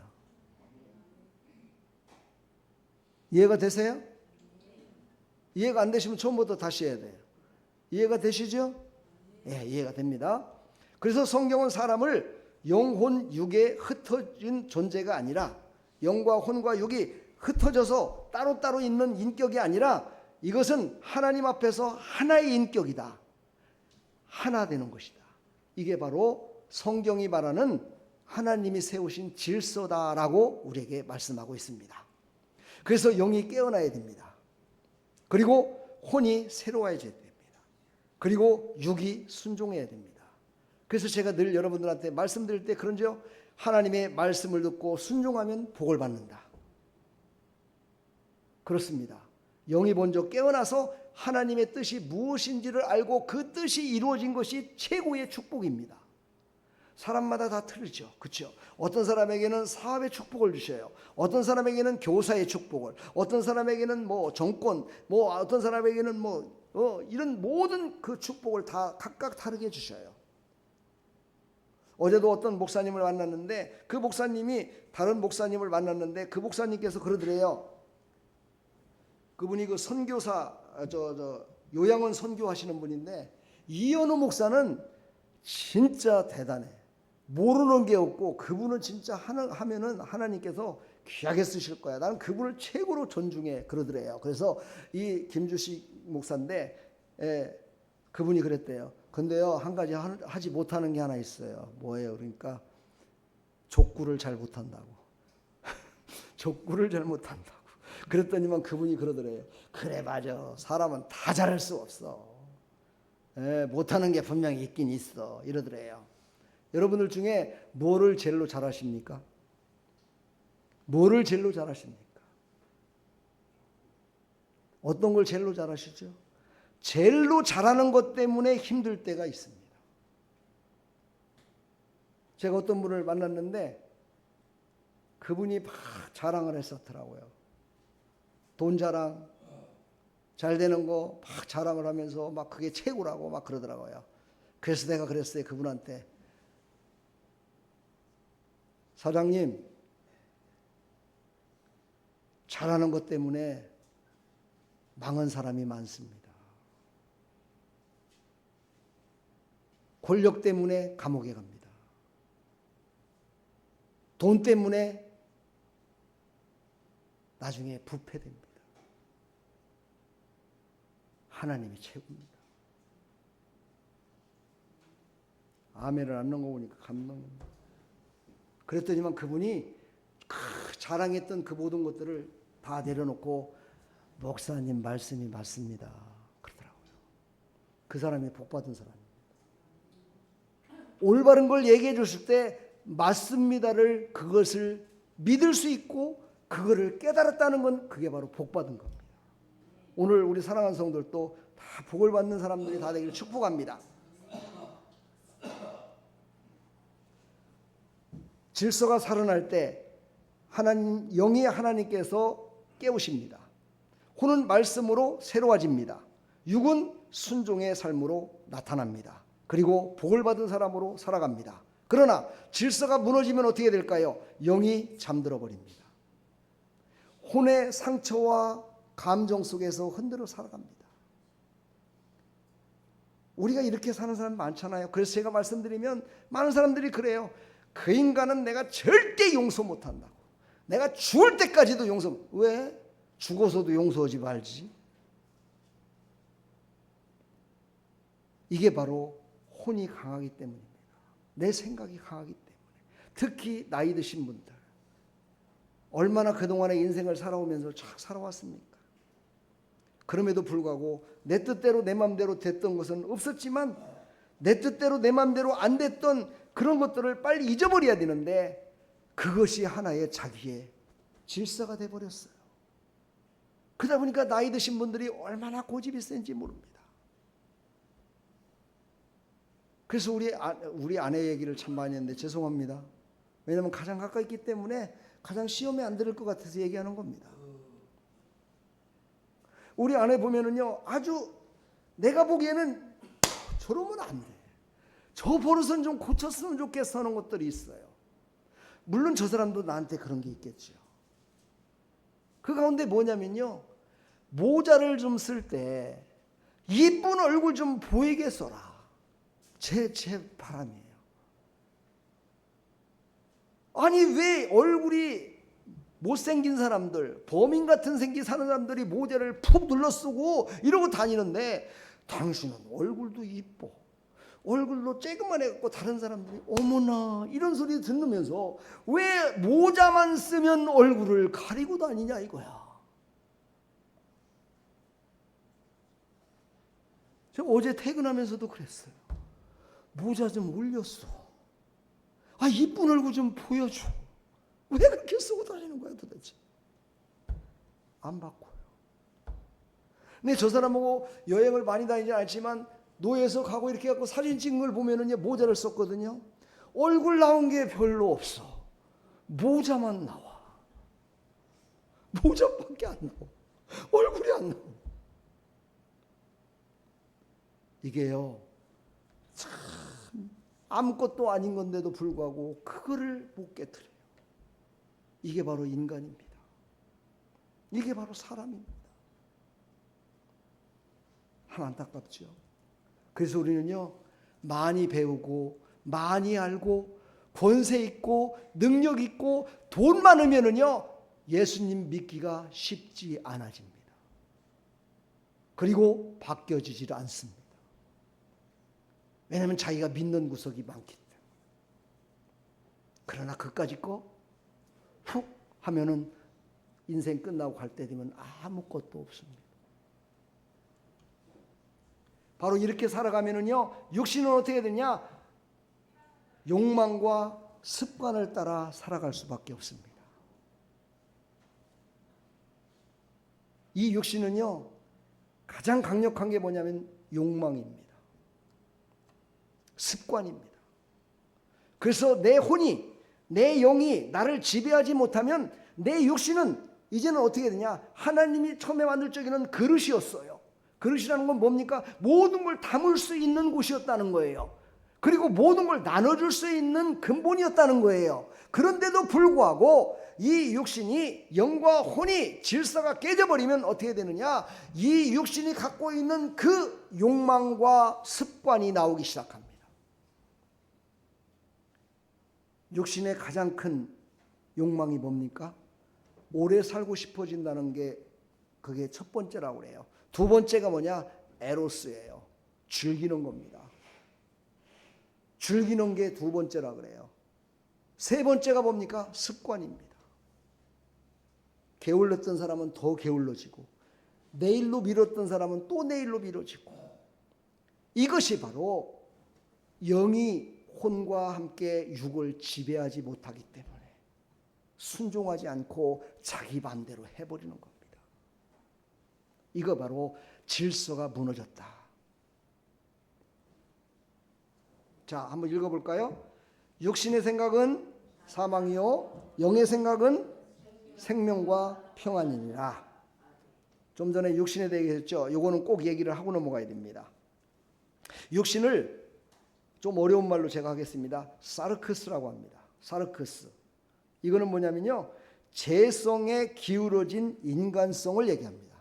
이해가 되세요? 이해가 안 되시면 처음부터 다시 해야 돼요. 이해가 되시죠? 예, 이해가 됩니다. 그래서 성경은 사람을 영혼 육에 흩어진 존재가 아니라, 영과 혼과 육이 흩어져서 따로따로 있는 인격이 아니라 이것은 하나님 앞에서 하나의 인격이다. 하나 되는 것이다. 이게 바로 성경이 말하는 하나님이 세우신 질서다라고 우리에게 말씀하고 있습니다. 그래서 영이 깨어나야 됩니다. 그리고 혼이 새로워져야 됩니다. 그리고 육이 순종해야 됩니다. 그래서 제가 늘 여러분들한테 말씀드릴 때 그런지요, 하나님의 말씀을 듣고 순종하면 복을 받는다. 그렇습니다. 영이 먼저 깨어나서 하나님의 뜻이 무엇인지를 알고 그 뜻이 이루어진 것이 최고의 축복입니다. 사람마다 다 틀리죠. 그렇죠? 어떤 사람에게는 사업의 축복을 주셔요. 어떤 사람에게는 교사의 축복을, 어떤 사람에게는 뭐 정권, 뭐 어떤 사람에게는 이런 모든 그 축복을 다 각각 다르게 주셔요. 어제도 어떤 목사님을 만났는데 그 목사님이 다른 목사님을 만났는데 그 목사님께서 그러더래요. 그분이 그 선교사 요양원 선교하시는 분인데, 이현우 목사는 진짜 대단해. 모르는 게 없고 그분은 진짜 하면은 하나님께서 귀하게 쓰실 거야. 나는 그분을 최고로 존중해. 그러더래요. 그래서 이 김주식 목사인데 그분이 그랬대요. 근데요, 한 가지 하지 못하는 게 하나 있어요. 뭐예요? 그러니까 족구를 잘 못한다고. 족구를 잘 못한다고. 그랬더니만 그분이 그러더래요. 그래 맞아. 사람은 다 잘할 수 없어. 못하는 게 분명히 있긴 있어. 이러더래요. 여러분들 중에 뭐를 제일로 잘하십니까? 뭐를 제일로 잘하십니까? 어떤 걸 제일로 잘하시죠? 제일로 잘하는 것 때문에 힘들 때가 있습니다. 제가 어떤 분을 만났는데 그분이 막 자랑을 했었더라고요. 돈 자랑, 잘 되는 거 막 자랑을 하면서 막 그게 최고라고 막 그러더라고요. 그래서 내가 그랬어요. 그분한테. 사장님, 잘하는 것 때문에 망한 사람이 많습니다. 권력 때문에 감옥에 갑니다. 돈 때문에 나중에 부패됩니다. 하나님이 최고입니다. 아멘을 안 넣은 거 보니까 감동입니다. 그랬더니만 그분이 자랑했던 그 모든 것들을 다 내려놓고 목사님 말씀이 맞습니다. 그러더라고요. 그 사람이 복받은 사람입니다. 올바른 걸 얘기해 줬을 때 맞습니다를 그것을 믿을 수 있고 그거를 깨달았다는 건 그게 바로 복받은 겁니다. 오늘 우리 사랑하는 성도들도 다 복을 받는 사람들이 다 되기를 축복합니다. 질서가 살아날 때 하나님 영이 하나님께서 깨우십니다. 혼은 말씀으로 새로워집니다. 육은 순종의 삶으로 나타납니다. 그리고 복을 받은 사람으로 살아갑니다. 그러나 질서가 무너지면 어떻게 될까요? 영이 잠들어 버립니다. 혼의 상처와 감정 속에서 흔들어 살아갑니다. 우리가 이렇게 사는 사람 많잖아요. 그래서 제가 말씀드리면 많은 사람들이 그래요. 그 인간은 내가 절대 용서 못한다고. 내가 죽을 때까지도 용서. 왜? 죽어서도 용서하지 말지. 이게 바로 혼이 강하기 때문입니다. 내 생각이 강하기 때문에. 특히 나이 드신 분들. 얼마나 그동안의 인생을 살아오면서 쫙 살아왔습니까? 그럼에도 불구하고 내 뜻대로 내 맘대로 됐던 것은 없었지만 내 뜻대로 내 맘대로 안 됐던 그런 것들을 빨리 잊어버려야 되는데 그것이 하나의 자기의 질서가 돼버렸어요. 그러다 보니까 나이 드신 분들이 얼마나 고집이 센지 모릅니다. 그래서 우리 아내 얘기를 참 많이 했는데 죄송합니다. 왜냐하면 가장 가까이 있기 때문에 가장 시험에 안 들을 것 같아서 얘기하는 겁니다. 우리 아내 보면은요, 아주 내가 보기에는 저러면 안 돼. 저 버릇은 좀 고쳤으면 좋겠어 하는 것들이 있어요. 물론 저 사람도 나한테 그런 게 있겠죠. 그 가운데 뭐냐면요, 모자를 좀 쓸 때 이쁜 얼굴 좀 보이게 써라. 제 바람이에요. 아니 왜 얼굴이 못생긴 사람들, 범인 같은 생기 사는 사람들이 모자를 푹 눌러 쓰고 이러고 다니는데 당신은 얼굴도 이뻐. 얼굴로 쬐그만 해갖고 다른 사람들이 어머나 이런 소리 듣으면서 왜 모자만 쓰면 얼굴을 가리고 다니냐 이거야. 제가 어제 퇴근하면서도 그랬어요. 모자 좀 올렸어. 아 이쁜 얼굴 좀 보여줘. 왜 그렇게 쓰고 다니는 거야 도대체. 안 바꿔요. 근데 저 사람하고 여행을 많이 다니지 않지만 노예에서 가고 이렇게 갖고 사진 찍는 걸 보면은 모자를 썼거든요. 얼굴 나온 게 별로 없어. 모자만 나와. 모자밖에 안 나와. 얼굴이 안 나와. 이게요, 참 아무것도 아닌 건데도 불구하고 그거를 못 깨트려요. 이게 바로 인간입니다. 이게 바로 사람입니다. 참 안타깝죠. 그래서 우리는요, 많이 배우고 많이 알고 권세 있고 능력 있고 돈 많으면은요 예수님 믿기가 쉽지 않아집니다. 그리고 바뀌어지질 않습니다. 왜냐하면 자기가 믿는 구석이 많기 때문에. 그러나 그까짓 거 훅 하면은 인생 끝나고 갈 때 되면 아무것도 없습니다. 바로 이렇게 살아가면은요, 육신은 어떻게 되냐? 욕망과 습관을 따라 살아갈 수밖에 없습니다. 이 육신은요, 가장 강력한 게 뭐냐면 욕망입니다. 습관입니다. 그래서 내 혼이, 내 영이 나를 지배하지 못하면 내 육신은 이제는 어떻게 되냐? 하나님이 처음에 만들 적에는 그릇이었어요. 그릇이라는 건 뭡니까? 모든 걸 담을 수 있는 곳이었다는 거예요. 그리고 모든 걸 나눠줄 수 있는 근본이었다는 거예요. 그런데도 불구하고 이 육신이 영과 혼이 질서가 깨져버리면 어떻게 되느냐? 이 육신이 갖고 있는 그 욕망과 습관이 나오기 시작합니다. 육신의 가장 큰 욕망이 뭡니까? 오래 살고 싶어진다는 게 그게 첫 번째라고 그래요. 두 번째가 뭐냐? 에로스예요. 즐기는 겁니다. 즐기는 게 두 번째라 그래요. 세 번째가 뭡니까? 습관입니다. 게을렀던 사람은 더 게을러지고 내일로 미뤘던 사람은 또 내일로 미뤄지고 이것이 바로 영이 혼과 함께 육을 지배하지 못하기 때문에 순종하지 않고 자기 반대로 해버리는 겁니다. 이거 바로 질서가 무너졌다. 자, 한번 읽어볼까요? 육신의 생각은 사망이요 영의 생각은 생명과 평안이니라. 좀 전에 육신에 대해 했죠. 이거는 꼭 얘기를 하고 넘어가야 됩니다. 육신을 좀 어려운 말로 제가 하겠습니다. 사르크스라고 합니다. 사르크스. 이거는 뭐냐면요, 재성에 기울어진 인간성을 얘기합니다.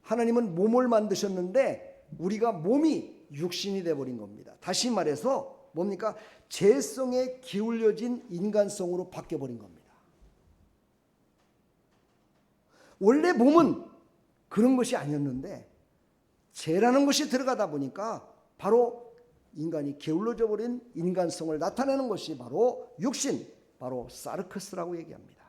하나님은 몸을 만드셨는데 우리가 몸이 육신이 되어버린 겁니다. 다시 말해서 뭡니까? 재성에 기울여진 인간성으로 바뀌어버린 겁니다. 원래 몸은 그런 것이 아니었는데 죄라는 것이 들어가다 보니까 바로 인간이 게을러져 버린 인간성을 나타내는 것이 바로 육신, 바로 사르크스라고 얘기합니다.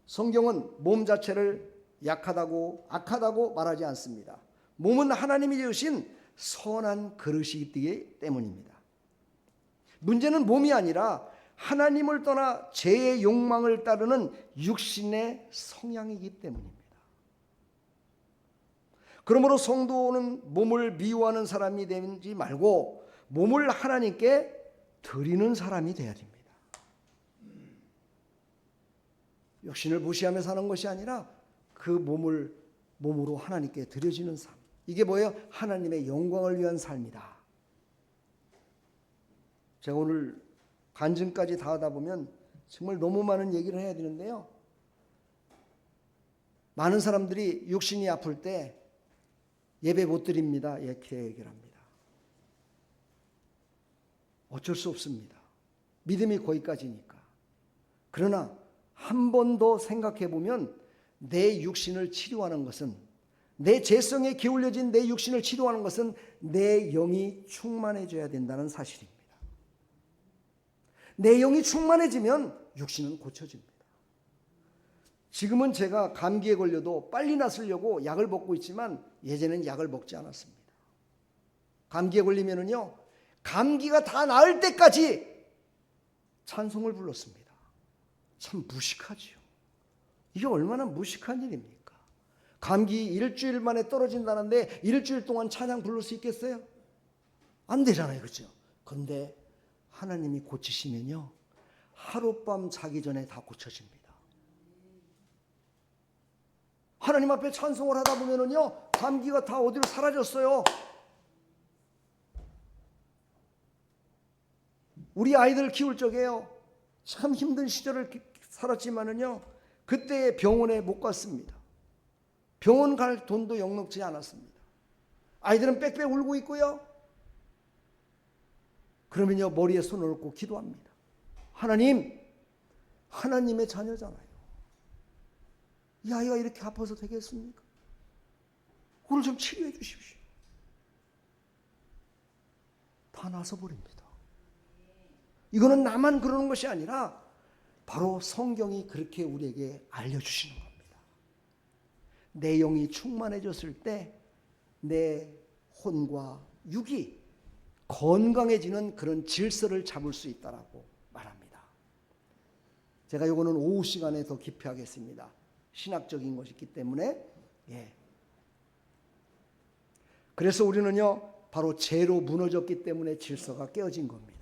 성경은 몸 자체를 약하다고 악하다고 말하지 않습니다. 몸은 하나님이 지으신 선한 그릇이기 때문입니다. 문제는 몸이 아니라 하나님을 떠나 죄의 욕망을 따르는 육신의 성향이기 때문입니다. 그러므로 성도는 몸을 미워하는 사람이 되지 말고 몸을 하나님께 드리는 사람이 되어야 됩니다. 육신을 무시하며 사는 것이 아니라 그 몸으로 하나님께 드려지는 삶. 이게 뭐예요? 하나님의 영광을 위한 삶이다. 제가 오늘 간증까지 다 하다 보면 정말 너무 많은 얘기를 해야 되는데요. 많은 사람들이 육신이 아플 때 예배 못 드립니다. 이렇게 얘기를 합니다. 어쩔 수 없습니다. 믿음이 거기까지니까. 그러나 한 번 더 생각해 보면 내 육신을 치료하는 것은, 내 재성에 기울여진 내 육신을 치료하는 것은 내 영이 충만해져야 된다는 사실입니다. 내 영이 충만해지면 육신은 고쳐집니다. 지금은 제가 감기에 걸려도 빨리 낫으려고 약을 먹고 있지만 예전에는 약을 먹지 않았습니다. 감기에 걸리면은요, 감기가 다 나을 때까지 찬송을 불렀습니다. 참 무식하지요. 이게 얼마나 무식한 일입니까? 감기 일주일 만에 떨어진다는데 일주일 동안 찬양 부를 수 있겠어요? 안 되잖아요, 그렇죠? 근데 하나님이 고치시면요, 하룻밤 자기 전에 다 고쳐집니다. 하나님 앞에 찬송을 하다 보면은요, 감기가 다 어디로 사라졌어요. 우리 아이들 키울 적에요, 참 힘든 시절을 살았지만은요, 그때 병원에 못 갔습니다. 병원 갈 돈도 넉넉지 않았습니다. 아이들은 빽빽 울고 있고요. 그러면요, 머리에 손을 얹고 기도합니다. 하나님, 하나님의 자녀잖아요. 이 아이가 이렇게 아파서 되겠습니까? 오늘 좀 치료해 주십시오. 다 나서 버립니다. 이거는 나만 그러는 것이 아니라 바로 성경이 그렇게 우리에게 알려주시는 겁니다. 내 영이 충만해졌을 때 내 혼과 육이 건강해지는 그런 질서를 잡을 수 있다라고 말합니다. 제가 이거는 오후 시간에 더 깊이 하겠습니다. 신학적인 것이기 때문에. 그래서 우리는요, 바로 죄로 무너졌기 때문에 질서가 깨어진 겁니다.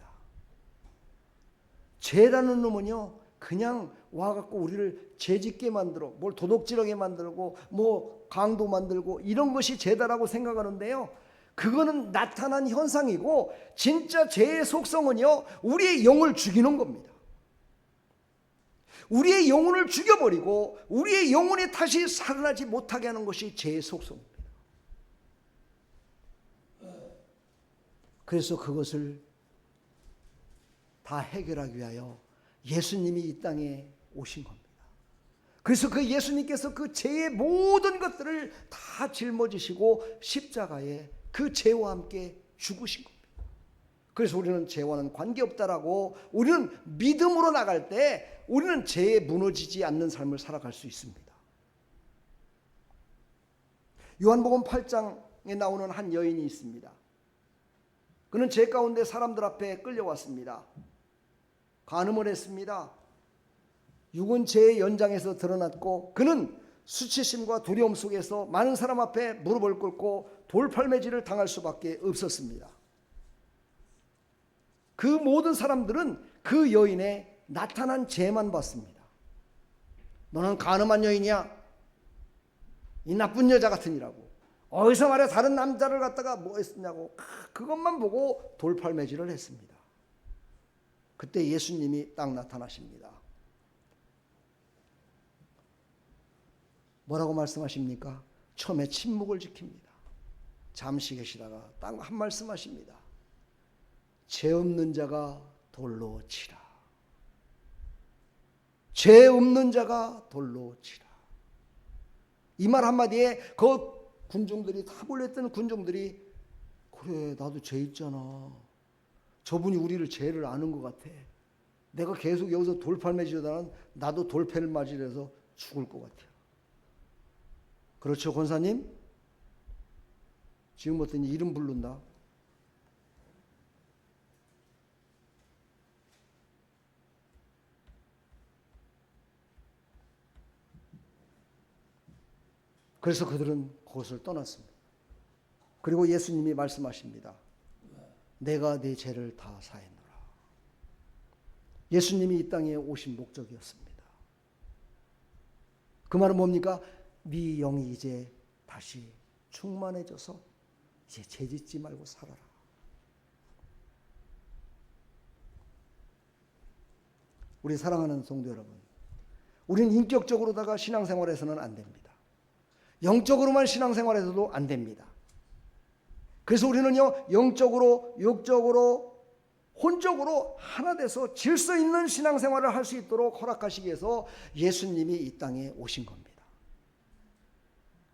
죄라는 놈은요, 그냥 와갖고 우리를 죄짓게 만들어 뭘 도둑질하게 만들고 뭐 강도 만들고 이런 것이 죄다라고 생각하는데요. 그거는 나타난 현상이고 진짜 죄의 속성은요, 우리의 영을 죽이는 겁니다. 우리의 영혼을 죽여버리고 우리의 영혼이 다시 살아나지 못하게 하는 것이 죄의 속성입니다. 그래서 그것을 다 해결하기 위하여 예수님이 이 땅에 오신 겁니다. 그래서 그 예수님께서 그 죄의 모든 것들을 다 짊어지시고 십자가에 그 죄와 함께 죽으신 겁니다. 그래서 우리는 죄와는 관계없다라고, 우리는 믿음으로 나갈 때 우리는 죄에 무너지지 않는 삶을 살아갈 수 있습니다. 요한복음 8장에 나오는 한 여인이 있습니다. 그는 죄 가운데 사람들 앞에 끌려왔습니다. 간음을 했습니다. 육은 죄의 연장에서 드러났고 그는 수치심과 두려움 속에서 많은 사람 앞에 무릎을 꿇고 돌팔매질을 당할 수밖에 없었습니다. 그 모든 사람들은 그 여인의 나타난 죄만 봤습니다. 너는 간음한 여인이야, 이 나쁜 여자 같으니라고, 어디서 말해 다른 남자를 갖다가 뭐 했냐고, 그것만 보고 돌팔매질을 했습니다. 그때 예수님이 딱 나타나십니다. 뭐라고 말씀하십니까? 처음에 침묵을 지킵니다. 잠시 계시다가 딱 한 말씀하십니다. 죄 없는 자가 돌로 치라. 죄 없는 자가 돌로 치라. 이 말 한마디에 그 군중들이, 다 몰렸던 군중들이, 그래 나도 죄 있잖아. 저분이 우리를 죄를 아는 것 같아. 내가 계속 여기서 돌팔매질하다는 나도 돌팔매질해서 죽을 것 같아요. 그렇죠, 권사님? 지금부터 이름 부른다. 그래서 그들은 그것을 떠났습니다. 그리고 예수님이 말씀하십니다. 내가 네 죄를 다 사했노라. 예수님이 이 땅에 오신 목적이었습니다. 그 말은 뭡니까? 네 영이 이제 다시 충만해져서 이제 죄짓지 말고 살아라. 우리 사랑하는 성도 여러분, 우리는 인격적으로다가 신앙생활에서는 안 됩니다. 영적으로만 신앙생활에서도 안 됩니다. 그래서 우리는요, 영적으로, 육적으로, 혼적으로 하나 돼서 질서 있는 신앙생활을 할 수 있도록 허락하시기 위해서 예수님이 이 땅에 오신 겁니다.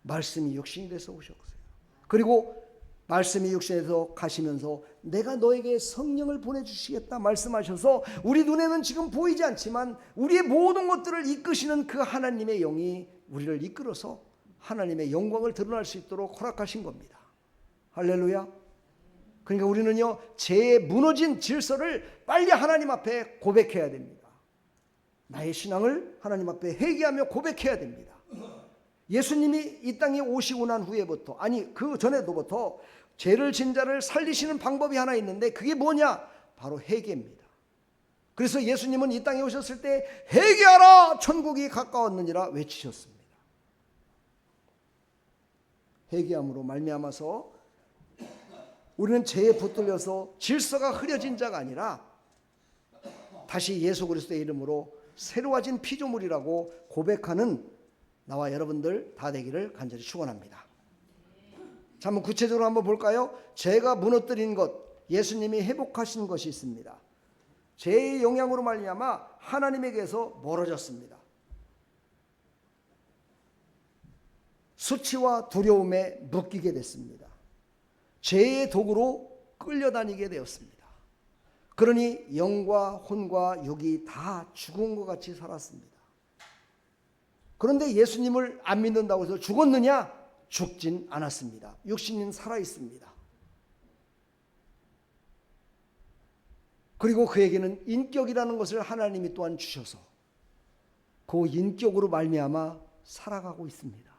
말씀이 육신이 돼서 오셨어요. 그리고 말씀이 육신에서 가시면서 내가 너에게 성령을 보내주시겠다 말씀하셔서 우리 눈에는 지금 보이지 않지만 우리의 모든 것들을 이끄시는 그 하나님의 영이 우리를 이끌어서 하나님의 영광을 드러날 수 있도록 허락하신 겁니다. 할렐루야. 그러니까 우리는요, 죄의 무너진 질서를 빨리 하나님 앞에 고백해야 됩니다. 나의 신앙을 하나님 앞에 회개하며 고백해야 됩니다. 예수님이 이 땅에 오시고 난 후에부터, 아니 그 전에도부터 죄를 진 자를 살리시는 방법이 하나 있는데 그게 뭐냐? 바로 회개입니다. 그래서 예수님은 이 땅에 오셨을 때 회개하라 천국이 가까웠느니라 외치셨습니다. 회개함으로 말미암아서 우리는 죄에 붙들려서 질서가 흐려진 자가 아니라 다시 예수 그리스도의 이름으로 새로워진 피조물이라고 고백하는 나와 여러분들 다 되기를 간절히 축원합니다. 자, 한번 구체적으로 한번 볼까요? 죄가 무너뜨린 것, 예수님이 회복하신 것이 있습니다. 죄의 영향으로 말미암아 하나님에게서 멀어졌습니다. 수치와 두려움에 묶이게 됐습니다. 죄의 도구로 끌려다니게 되었습니다. 그러니 영과 혼과 육이 다 죽은 것 같이 살았습니다. 그런데 예수님을 안 믿는다고 해서 죽었느냐? 죽진 않았습니다. 육신은 살아있습니다. 그리고 그에게는 인격이라는 것을 하나님이 또한 주셔서 그 인격으로 말미암아 살아가고 있습니다.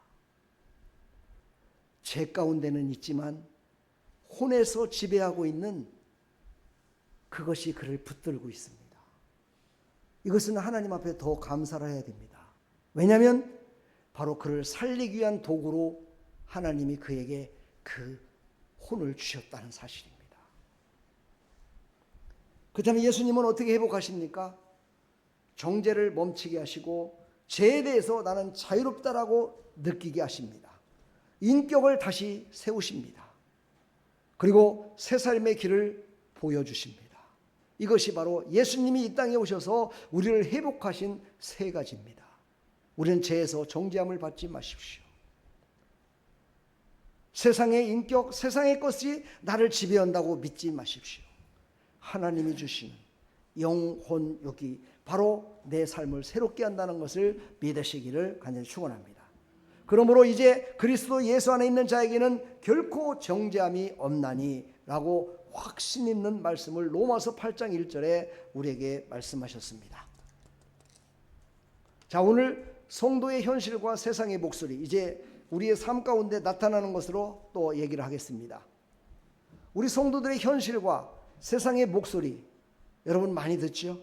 죄 가운데는 있지만 혼에서 지배하고 있는 그것이 그를 붙들고 있습니다. 이것은 하나님 앞에 더 감사를 해야 됩니다. 왜냐하면 바로 그를 살리기 위한 도구로 하나님이 그에게 그 혼을 주셨다는 사실입니다. 그렇다면 예수님은 어떻게 회복하십니까? 정죄를 멈추게 하시고 죄에 대해서 나는 자유롭다라고 느끼게 하십니다. 인격을 다시 세우십니다. 그리고 새 삶의 길을 보여주십니다. 이것이 바로 예수님이 이 땅에 오셔서 우리를 회복하신 세 가지입니다. 우리는 죄에서 정죄함을 받지 마십시오. 세상의 인격, 세상의 것이 나를 지배한다고 믿지 마십시오. 하나님이 주시는 영혼육이 바로 내 삶을 새롭게 한다는 것을 믿으시기를 간절히 축원합니다. 그러므로 이제 그리스도 예수 안에 있는 자에게는 결코 정죄함이 없나니 라고 확신 있는 말씀을 로마서 8장 1절에 우리에게 말씀하셨습니다. 자, 오늘 성도의 현실과 세상의 목소리, 이제 우리의 삶 가운데 나타나는 것으로 또 얘기를 하겠습니다. 우리 성도들의 현실과 세상의 목소리, 여러분 많이 듣죠?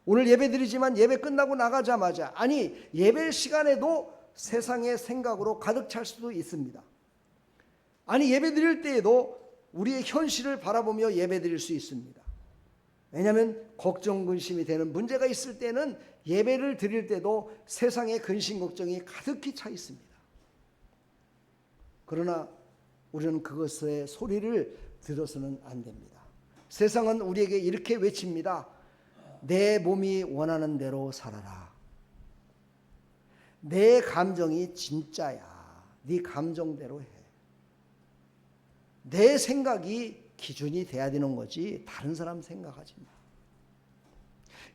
오늘 예배 드리지만 예배 끝나고 나가자마자, 아니 예배 시간에도 세상의 생각으로 가득 찰 수도 있습니다. 아니 예배 드릴 때에도 우리의 현실을 바라보며 예배 드릴 수 있습니다. 왜냐하면 걱정 근심이 되는 문제가 있을 때는 예배를 드릴 때도 세상의 근심 걱정이 가득히 차 있습니다. 그러나 우리는 그것의 소리를 들어서는 안 됩니다. 세상은 우리에게 이렇게 외칩니다. 내 몸이 원하는 대로 살아라. 내 감정이 진짜야. 네 감정대로 해. 내 생각이 기준이 돼야 되는 거지 다른 사람 생각하지 마.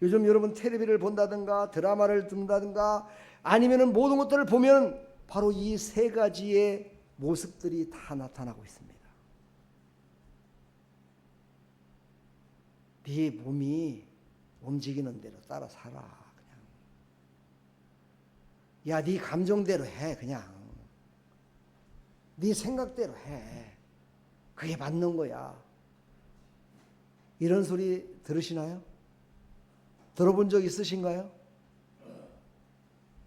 요즘 여러분 텔레비를 본다든가 드라마를 듣는다든가 아니면은 모든 것들을 보면 바로 이 세 가지의 모습들이 다 나타나고 있습니다. 네 몸이 움직이는 대로 따라 살아. 그냥. 야, 네 감정대로 해. 그냥. 네 생각대로 해. 그게 맞는 거야. 이런 소리 들으시나요? 들어본 적 있으신가요?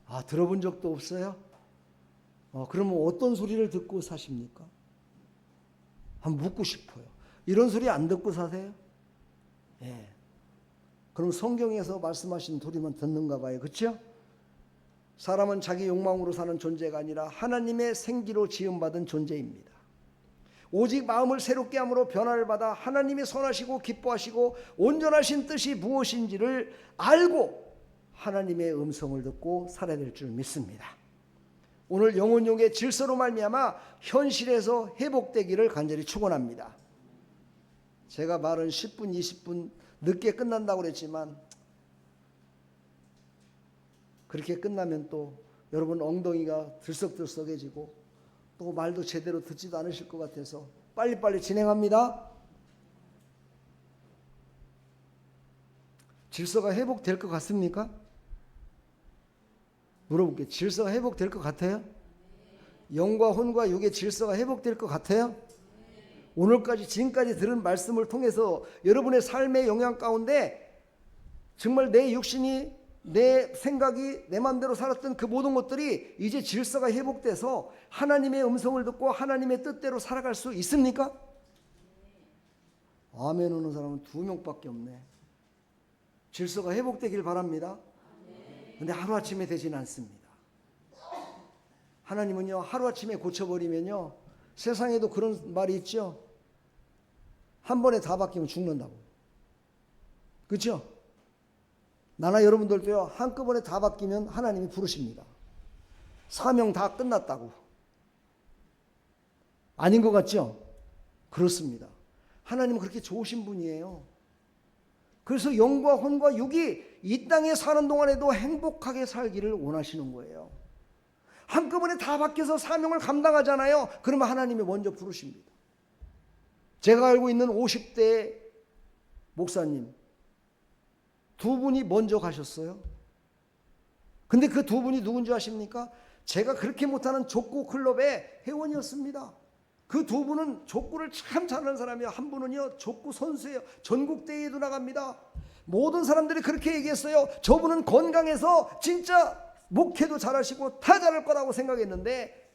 아, 들어본 적도 없어요? 그러면 어떤 소리를 듣고 사십니까? 한번 묻고 싶어요. 이런 소리 안 듣고 사세요? 예. 그럼 성경에서 말씀하신 소리만 듣는가 봐요. 그렇죠? 사람은 자기 욕망으로 사는 존재가 아니라 하나님의 생기로 지음받은 존재입니다. 오직 마음을 새롭게 함으로 변화를 받아 하나님의 선하시고 기뻐하시고 온전하신 뜻이 무엇인지를 알고 하나님의 음성을 듣고 살아야 될 줄 믿습니다. 오늘 영혼용의 질서로 말미암아 현실에서 회복되기를 간절히 축원합니다. 제가 말은 10분, 20분 늦게 끝난다고 그랬지만 그렇게 끝나면 또 여러분 엉덩이가 들썩들썩해지고 또 말도 제대로 듣지도 않으실 것 같아서 빨리빨리 진행합니다. 질서가 회복될 것 같습니까? 물어볼게요. 질서가 회복될 것 같아요? 영과 혼과 육의 질서가 회복될 것 같아요? 오늘까지 지금까지 들은 말씀을 통해서 여러분의 삶의 영향 가운데 정말 내 육신이 내 생각이 내 마음대로 살았던 그 모든 것들이 이제 질서가 회복돼서 하나님의 음성을 듣고 하나님의 뜻대로 살아갈 수 있습니까? 아멘 하는 사람은 2명밖에 없네. 질서가 회복되길 바랍니다. 근데 하루아침에 되지는 않습니다. 하나님은요 하루아침에 고쳐버리면요 세상에도 그런 말이 있죠. 한 번에 다 바뀌면 죽는다고. 그렇죠? 나나 여러분들도요 한꺼번에 다 바뀌면 하나님이 부르십니다. 사명 다 끝났다고. 아닌 것 같죠? 그렇습니다. 하나님은 그렇게 좋으신 분이에요. 그래서 영과 혼과 육이 이 땅에 사는 동안에도 행복하게 살기를 원하시는 거예요. 한꺼번에 다 바뀌어서 사명을 감당하잖아요. 그러면 하나님이 먼저 부르십니다. 제가 알고 있는 50대 목사님 2분이 먼저 가셨어요. 근데 그 2분이 누군지 아십니까? 제가 그렇게 못하는 족구 클럽의 회원이었습니다. 그 2분은 족구를 참 잘하는 사람이에요. 한 분은요 족구 선수예요. 전국대회에도 나갑니다. 모든 사람들이 그렇게 얘기했어요. 저분은 건강해서 진짜 목회도 잘하시고 다 잘할 거라고 생각했는데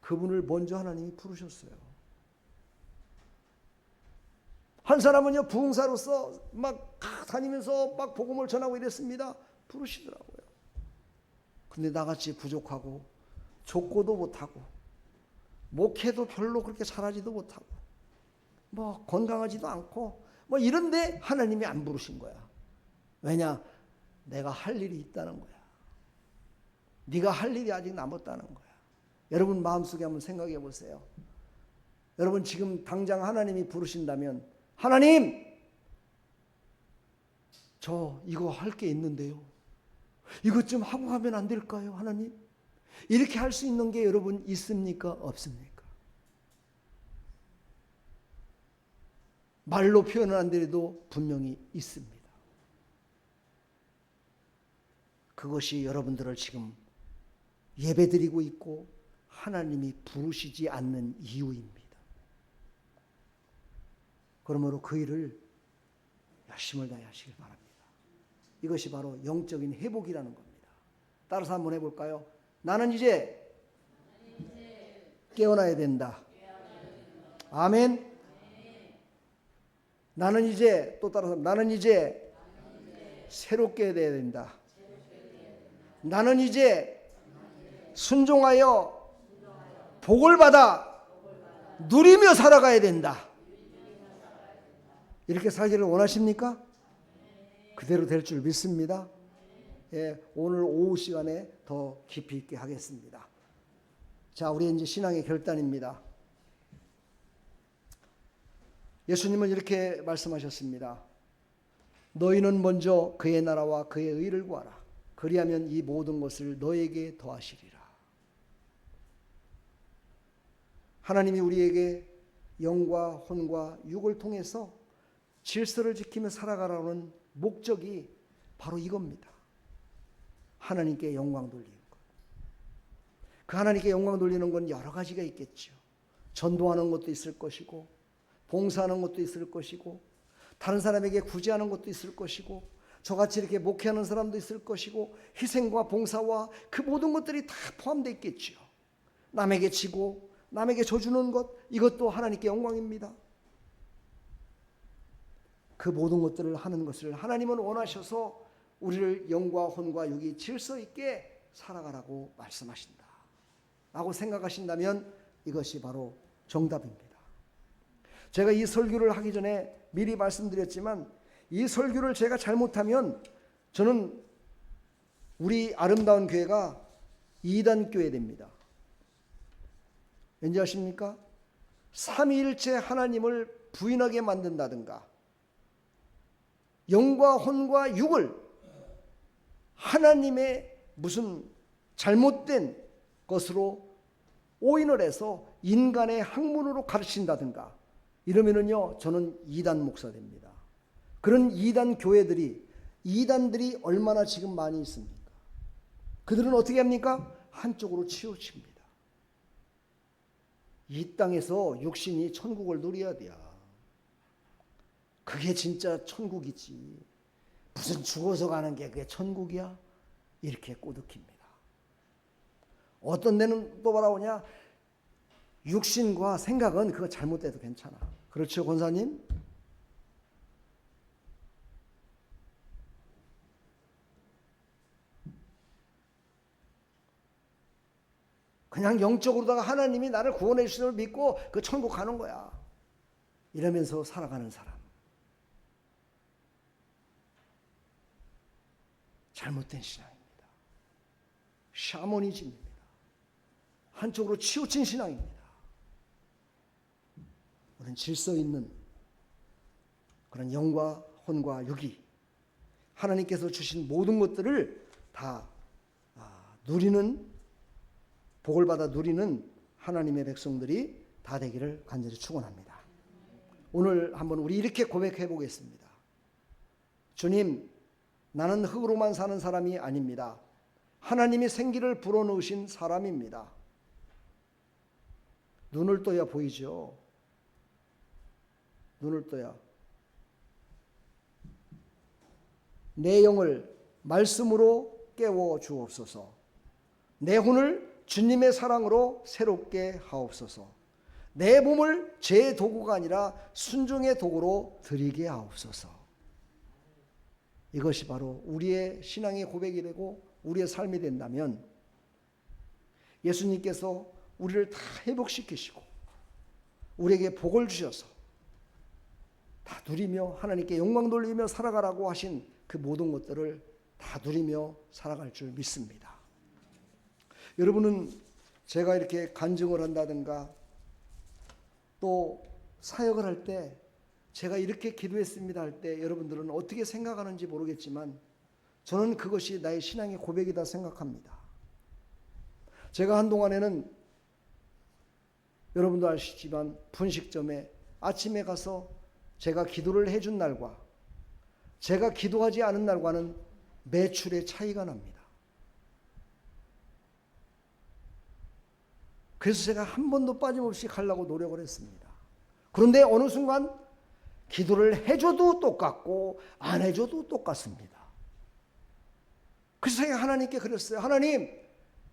그분을 먼저 하나님이 부르셨어요. 한 사람은요, 부흥사로서 막 다니면서 막 복음을 전하고 이랬습니다. 부르시더라고요. 근데 나같이 부족하고 족고도 못하고 목회도 별로 그렇게 잘하지도 못하고 뭐 건강하지도 않고 뭐 이런데 하나님이 안 부르신 거야. 왜냐? 내가 할 일이 있다는 거야. 네가 할 일이 아직 남았다는 거야. 여러분 마음속에 한번 생각해 보세요. 여러분 지금 당장 하나님이 부르신다면, 하나님, 저 이거 할 게 있는데요. 이것 좀 하고 가면 안 될까요, 하나님? 이렇게 할 수 있는 게 여러분 있습니까? 없습니까? 말로 표현은 안 되려도 분명히 있습니다. 그것이 여러분들을 지금 예배드리고 있고 하나님이 부르시지 않는 이유입니다. 그러므로 그 일을 열심을 다해 하시길 바랍니다. 이것이 바로 영적인 회복이라는 겁니다. 따라서 한번 해볼까요? 나는 이제 깨어나야 된다. 아멘. 나는 이제, 또 따라서 나는 이제 새롭게 돼야 된다. 나는 이제 순종하여 복을 받아 누리며 살아가야 된다. 이렇게 살기를 원하십니까? 그대로 될 줄 믿습니다. 예, 오늘 오후 시간에 더 깊이 있게 하겠습니다. 자, 우리 이제 신앙의 결단입니다. 예수님은 이렇게 말씀하셨습니다. 너희는 먼저 그의 나라와 그의 의를 구하라. 그리하면 이 모든 것을 너에게 더하시리라. 하나님이 우리에게 영과 혼과 육을 통해서 질서를 지키며 살아가라는 목적이 바로 이겁니다. 하나님께 영광 돌리는 것. 그 하나님께 영광 돌리는 건 여러 가지가 있겠죠. 전도하는 것도 있을 것이고, 봉사하는 것도 있을 것이고, 다른 사람에게 구제하는 것도 있을 것이고, 저같이 이렇게 목회하는 사람도 있을 것이고, 희생과 봉사와 그 모든 것들이 다 포함되어 있겠죠. 남에게 지고 남에게 줘주는 것, 이것도 하나님께 영광입니다. 그 모든 것들을 하는 것을 하나님은 원하셔서 우리를 영과 혼과 육이 질서 있게 살아가라고 말씀하신다 라고 생각하신다면 이것이 바로 정답입니다. 제가 이 설교를 하기 전에 미리 말씀드렸지만, 이 설교를 제가 잘못하면 저는 우리 아름다운 교회가 이단 교회 됩니다. 왠지 아십니까? 삼위일체 하나님을 부인하게 만든다든가, 영과 혼과 육을 하나님의 무슨 잘못된 것으로 오인을 해서 인간의 학문으로 가르친다든가 이러면은요, 저는 이단 목사 됩니다. 그런 이단 교회들이, 이단들이 얼마나 지금 많이 있습니까? 그들은 어떻게 합니까? 한쪽으로 치우칩니다. 이 땅에서 육신이 천국을 누려야 돼요. 그게 진짜 천국이지. 무슨 죽어서 가는 게 그게 천국이야? 이렇게 꼬드깁니다. 어떤 데는 또 뭐라고 하냐? 육신과 생각은 그거 잘못돼도 괜찮아. 그렇죠, 권사님? 그냥 영적으로다가 하나님이 나를 구원해 주시는 걸 믿고 그 천국 가는 거야. 이러면서 살아가는 사람. 잘못된 신앙입니다. 샤머니즘입니다. 한쪽으로 치우친 신앙입니다. 우리는 질서 있는 그런 영과 혼과 육이 하나님께서 주신 모든 것들을 다 누리는, 복을 받아 누리는 하나님의 백성들이 다 되기를 간절히 축원합니다. 오늘 한번 우리 이렇게 고백해 보겠습니다. 주님, 나는 흙으로만 사는 사람이 아닙니다. 하나님이 생기를 불어넣으신 사람입니다. 눈을 떠야 보이죠. 눈을 떠야. 내 영을 말씀으로 깨워 주옵소서. 내 혼을 주님의 사랑으로 새롭게 하옵소서. 내 몸을 제 도구가 아니라 순종의 도구로 드리게 하옵소서. 이것이 바로 우리의 신앙의 고백이 되고 우리의 삶이 된다면 예수님께서 우리를 다 회복시키시고 우리에게 복을 주셔서 다 누리며 하나님께 영광 돌리며 살아가라고 하신 그 모든 것들을 다 누리며 살아갈 줄 믿습니다. 여러분은 제가 이렇게 간증을 한다든가 또 사역을 할 때 제가 이렇게 기도했습니다 할 때 여러분들은 어떻게 생각하는지 모르겠지만 저는 그것이 나의 신앙의 고백이다 생각합니다. 제가 한동안에는 여러분도 아시지만 분식점에 아침에 가서 제가 기도를 해준 날과 제가 기도하지 않은 날과는 매출의 차이가 납니다. 그래서 제가 한 번도 빠짐없이 가려고 노력을 했습니다. 그런데 어느 순간 기도를 해줘도 똑같고 안 해줘도 똑같습니다. 그래서 제가 하나님께 그랬어요. 하나님,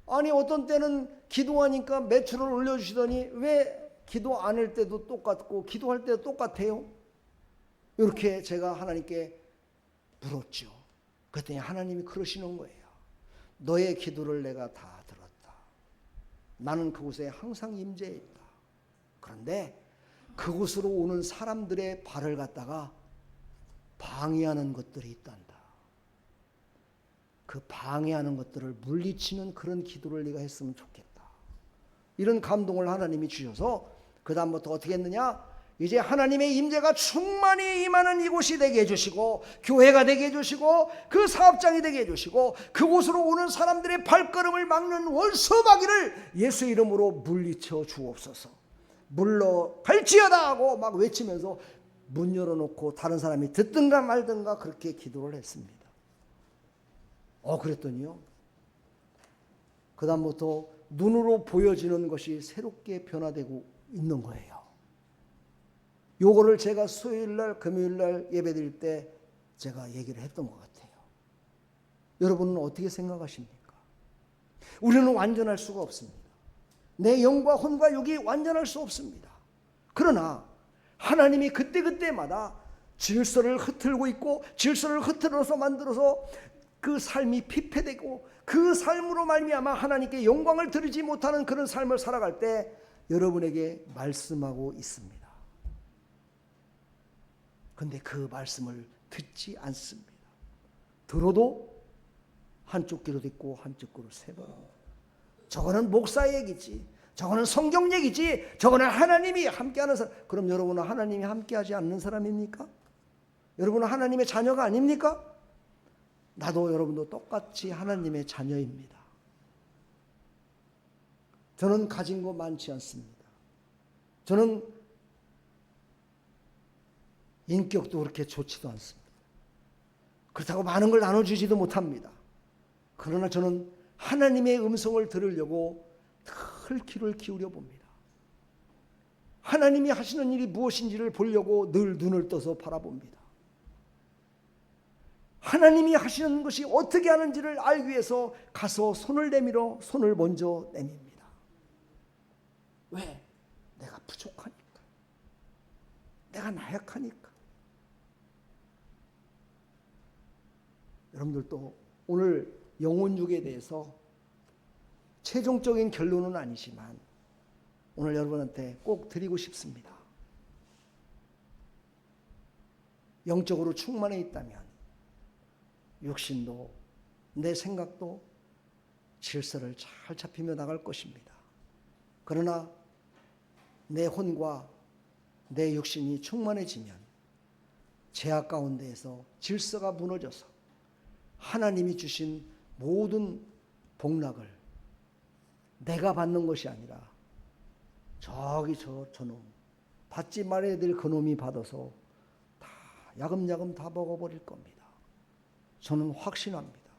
아니 어떤 때는 기도하니까 매출을 올려주시더니 왜 기도 안 할 때도 똑같고 기도할 때도 똑같아요? 이렇게 제가 하나님께 물었죠. 그랬더니 하나님이 그러시는 거예요. 너의 기도를 내가 다 들었다. 나는 그곳에 항상 임재해 있다. 그런데 그곳으로 오는 사람들의 발을 갖다가 방해하는 것들이 있단다. 그 방해하는 것들을 물리치는 그런 기도를 네가 했으면 좋겠다. 이런 감동을 하나님이 주셔서 그 다음부터 어떻게 했느냐? 이제 하나님의 임재가 충만히 임하는 이곳이 되게 해주시고 교회가 되게 해주시고 그 사업장이 되게 해주시고 그곳으로 오는 사람들의 발걸음을 막는 월수마귀를 예수 이름으로 물리쳐 주옵소서. 물러갈지어다 하고 막 외치면서 문 열어놓고 다른 사람이 듣든가 말든가 그렇게 기도를 했습니다. 그랬더니요, 그 다음부터 눈으로 보여지는 것이 새롭게 변화되고 있는 거예요. 요거를 제가 수요일날 금요일날 예배드릴 때 제가 얘기를 했던 것 같아요. 여러분은 어떻게 생각하십니까? 우리는 완전할 수가 없습니다. 내 영과 혼과 육이 완전할 수 없습니다. 그러나 하나님이 그때그때마다 질서를 흐트르고 있고 질서를 흐트러서 만들어서 그 삶이 피폐되고 그 삶으로 말미암아 하나님께 영광을 드리지 못하는 그런 삶을 살아갈 때 여러분에게 말씀하고 있습니다. 그런데 그 말씀을 듣지 않습니다. 들어도 한쪽 귀로 듣고 한쪽 귀로 새버립니다. 저거는 목사 얘기지, 저거는 성경 얘기지, 저거는 하나님이 함께하는 사람. 그럼 여러분은 하나님이 함께하지 않는 사람입니까? 여러분은 하나님의 자녀가 아닙니까? 나도 여러분도 똑같이 하나님의 자녀입니다. 저는 가진 거 많지 않습니다. 저는 인격도 그렇게 좋지도 않습니다. 그렇다고 많은 걸 나눠주지도 못합니다. 그러나 저는 하나님의 음성을 들으려고 늘 귀를 기울여 봅니다. 하나님이 하시는 일이 무엇인지를 보려고 늘 눈을 떠서 바라봅니다. 하나님이 하시는 것이 어떻게 하는지를 알기 위해서 가서 손을 내밀어 손을 먼저 내밉니다. 왜? 내가 부족하니까. 내가 나약하니까. 여러분들도 오늘 영혼육에 대해서 최종적인 결론은 아니지만 오늘 여러분한테 꼭 드리고 싶습니다. 영적으로 충만해 있다면 육신도 내 생각도 질서를 잘 잡히며 나갈 것입니다. 그러나 내 혼과 내 육신이 충만해지면 죄악 가운데에서 질서가 무너져서 하나님이 주신 모든 복락을 내가 받는 것이 아니라 저기 저놈 받지 말아야 될 그놈이 받아서 다 야금야금 다 먹어버릴 겁니다. 저는 확신합니다.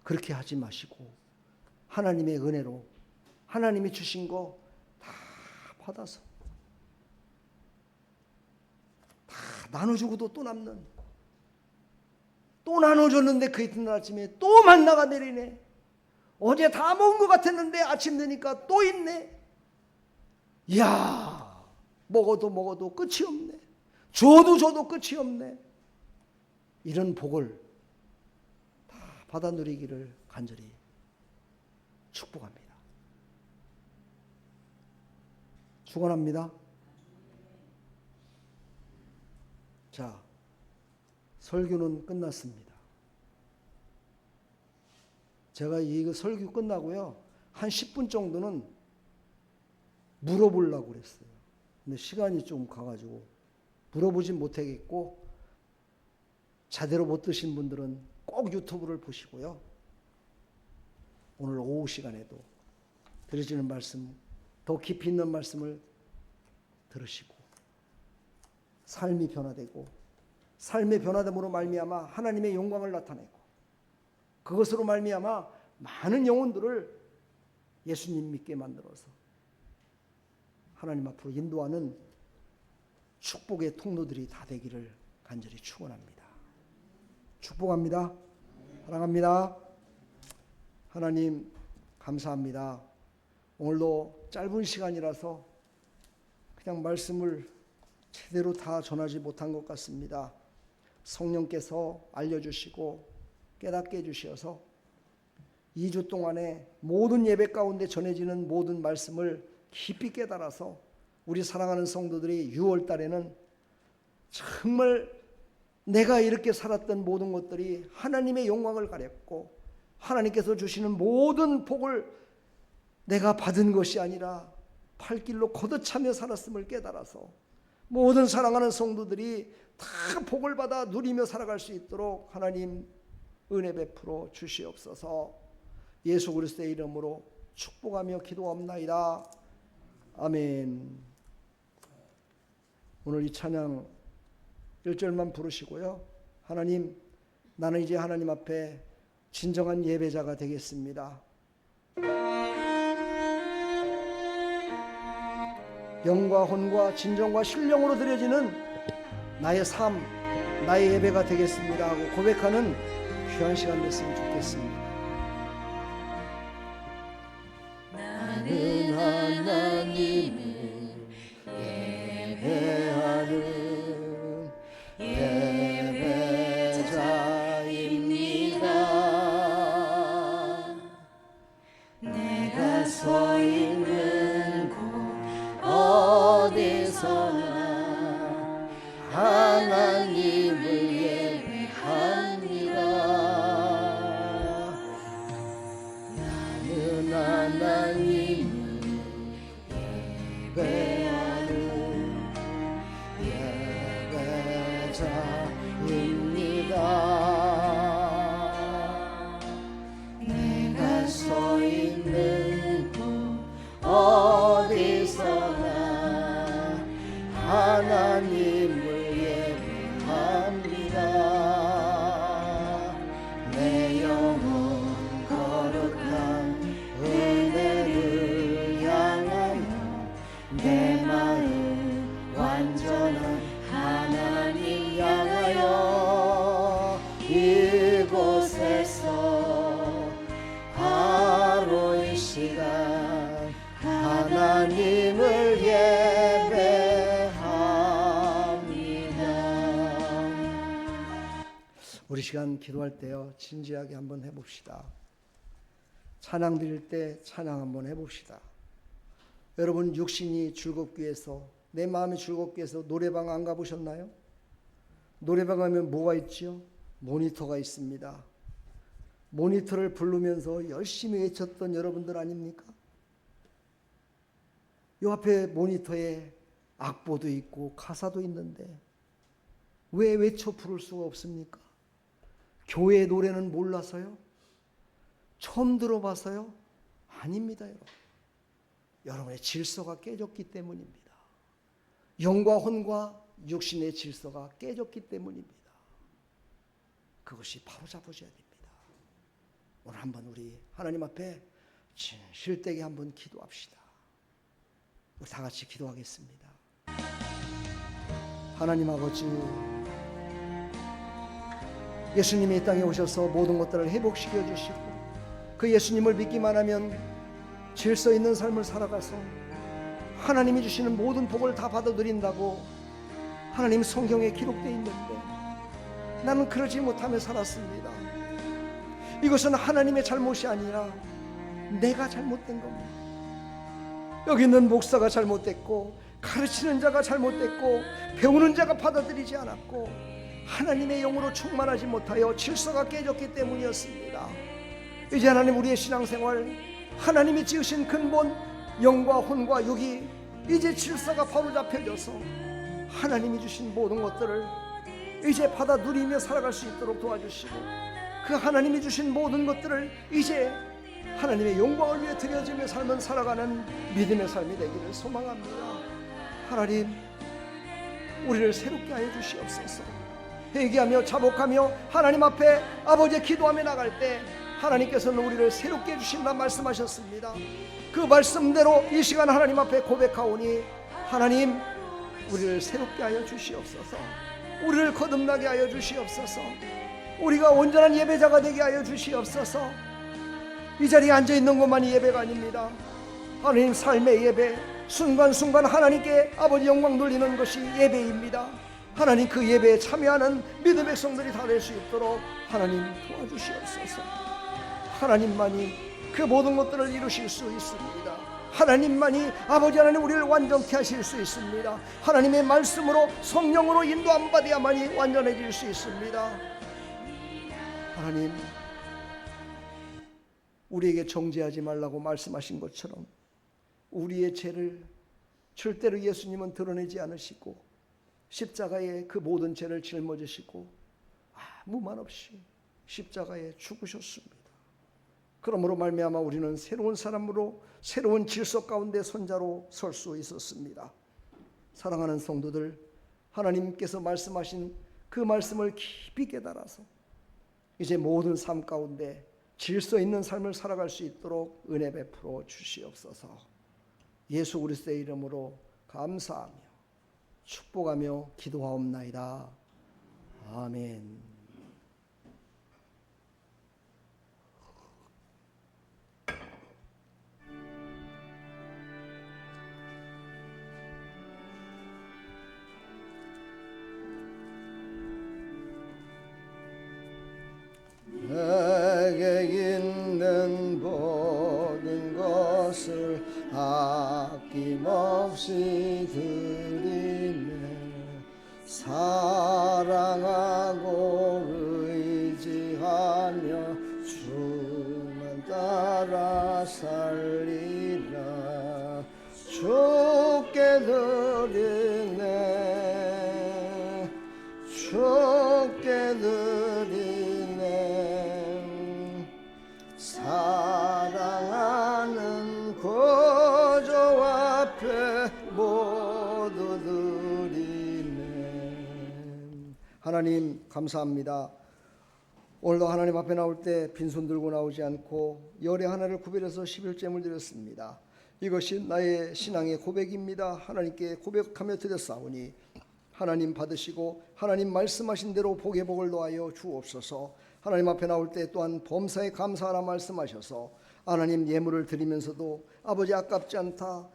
그렇게 하지 마시고 하나님의 은혜로 하나님이 주신 거 다 받아서 다 나눠주고도 또 남는 또 나눠줬는데 그 이튿날 아침에 또 만나가 내리네. 어제 다 먹은 것 같았는데 아침 되니까 또 있네. 이야, 먹어도 끝이 없네. 줘도 끝이 없네. 이런 복을 다 받아 누리기를 간절히 축복합니다. 축원합니다. 자, 설교는 끝났습니다. 제가 이 설교 끝나고요, 한 10분 정도는 물어보려고 그랬어요. 근데 시간이 좀 가가지고 물어보진 못하겠고, 제대로 못 드신 분들은 꼭 유튜브를 보시고요, 오늘 오후 시간에도 드려지는 말씀, 더 깊이 있는 말씀을 들으시고 삶이 변화되고, 삶의 변화됨으로 말미암아 하나님의 영광을 나타내고, 그것으로 말미암아 많은 영혼들을 예수님 믿게 만들어서 하나님 앞으로 인도하는 축복의 통로들이 다 되기를 간절히 축원합니다. 축복합니다. 사랑합니다. 하나님 감사합니다. 오늘도 짧은 시간이라서 그냥 말씀을 제대로 다 전하지 못한 것 같습니다. 성령께서 알려주시고 깨닫게 해주셔서 2주 동안에 모든 예배 가운데 전해지는 모든 말씀을 깊이 깨달아서 우리 사랑하는 성도들이 6월 달에는 정말 내가 이렇게 살았던 모든 것들이 하나님의 영광을 가렸고, 하나님께서 주시는 모든 복을 내가 받은 것이 아니라 팔길로 거듭차며 살았음을 깨달아서 모든 사랑하는 성도들이 다 복을 받아 누리며 살아갈 수 있도록 하나님 은혜 베풀어 주시옵소서. 예수 그리스도의 이름으로 축복하며 기도합나이다. 아멘. 오늘 이 찬양 1절만 부르시고요, 하나님, 나는 이제 하나님 앞에 진정한 예배자가 되겠습니다. 영과 혼과 진정과 신령으로 드려지는 나의 삶, 나의 예배가 되겠습니다 하고 고백하는 귀한 시간 됐으면 좋겠습니다. 나는 하나님을 예배하는 예배자입니다. 내가 서 있는 곳 어디서나 하나님을 예배합니다. 나는 하나님을 예배하는 예배자입니다. 내가 서 있는 곳 어디서나 하나님을 예배합니다. 내 영혼 거룩한 은혜를 향하여 내 마음 완전한 하나님 향하여 이곳에서 바로 이 시간 하나님을 예배합니다. 우리 시간 기도할 때요, 진지하게 한번 해봅시다. 찬양 드릴 때 찬양 한번 해봅시다. 여러분, 육신이 즐겁기 위해서, 내 마음이 즐겁기 위해서 노래방 안 가보셨나요? 노래방 가면 뭐가 있죠? 모니터가 있습니다. 모니터를 부르면서 열심히 외쳤던 여러분들 아닙니까? 요 앞에 모니터에 악보도 있고 가사도 있는데 왜 외쳐 부를 수가 없습니까? 교회 노래는 몰라서요? 처음 들어봐서요? 아닙니다, 여러분. 여러분의 질서가 깨졌기 때문입니다. 영과 혼과 육신의 질서가 깨졌기 때문입니다. 그것이 바로잡으셔야 됩니다. 오늘 한번 우리 하나님 앞에 진실되게 한번 기도합시다. 우리 다 같이 기도하겠습니다. 하나님 아버지, 예수님이 이 땅에 오셔서 모든 것들을 회복시켜 주시고 그 예수님을 믿기만 하면 질서 있는 삶을 살아가서 하나님이 주시는 모든 복을 다 받아들인다고 하나님 성경에 기록되어 있는데 나는 그러지 못하며 살았습니다. 이것은 하나님의 잘못이 아니라 내가 잘못된 겁니다. 여기 있는 목사가 잘못됐고 가르치는 자가 잘못됐고 배우는 자가 받아들이지 않았고 하나님의 영으로 충만하지 못하여 질서가 깨졌기 때문이었습니다. 이제 하나님 우리의 신앙생활 하나님이 지으신 근본 영과 혼과 육이 이제 질서가 바로 잡혀져서 하나님이 주신 모든 것들을 이제 받아 누리며 살아갈 수 있도록 도와주시고 그 하나님이 주신 모든 것들을 이제 하나님의 영광을 위해 드려지며 삶은 살아가는 믿음의 삶이 되기를 소망합니다. 하나님 우리를 새롭게 하여 주시옵소서. 회개하며 자복하며 하나님 앞에 아버지의 기도하며 나갈 때 하나님께서는 우리를 새롭게 해주신다 말씀하셨습니다. 그 말씀대로 이 시간 하나님 앞에 고백하오니 하나님 우리를 새롭게 하여 주시옵소서. 우리를 거듭나게 하여 주시옵소서. 우리가 온전한 예배자가 되게 하여 주시옵소서. 이 자리에 앉아있는 것만이 예배가 아닙니다. 하나님 삶의 예배 순간순간 하나님께 아버지 영광 돌리는 것이 예배입니다. 하나님 그 예배에 참여하는 믿음의 백성들이 다 될 수 있도록 하나님 도와주시옵소서. 하나님만이 그 모든 것들을 이루실 수 있습니다. 하나님만이 아버지 하나님 우리를 완전케 하실 수 있습니다. 하나님의 말씀으로 성령으로 인도함 받아야만이 완전해질 수 있습니다. 하나님 우리에게 정죄하지 말라고 말씀하신 것처럼 우리의 죄를 절대로 예수님은 드러내지 않으시고 십자가에 그 모든 죄를 짊어지시고 아무만 없이 십자가에 죽으셨습니다. 그러므로 말미암아 우리는 새로운 사람으로 새로운 질서 가운데 선자로 설 수 있었습니다. 사랑하는 성도들, 하나님께서 말씀하신 그 말씀을 깊이 깨달아서 이제 모든 삶 가운데 질서 있는 삶을 살아갈 수 있도록 은혜 베풀어 주시옵소서. 예수 그리스도의 이름으로 감사하며 축복하며 기도하옵나이다. 아멘. 내게 있는 모든 것을 아낌없이 드리네. 사랑하고 의지하며 주만 따라 살리라. 주께 드리네. 주께 드리네. 사랑하는 구주 앞에 모두 드리네. 하나님 감사합니다. 오늘도 하나님 앞에 나올 때 빈손 들고 나오지 않고 열의 하나를 구별해서 11제물 드렸습니다. 이것이 나의 신앙의 고백입니다. 하나님께 고백하며 드렸사오니 하나님 받으시고 하나님 말씀하신 대로 복의 복을 더하여 주옵소서. 하나님 앞에 나올 때 또한 범사에 감사하라 말씀하셔서 하나님 예물을 드리면서도 아버지 아깝지 않다,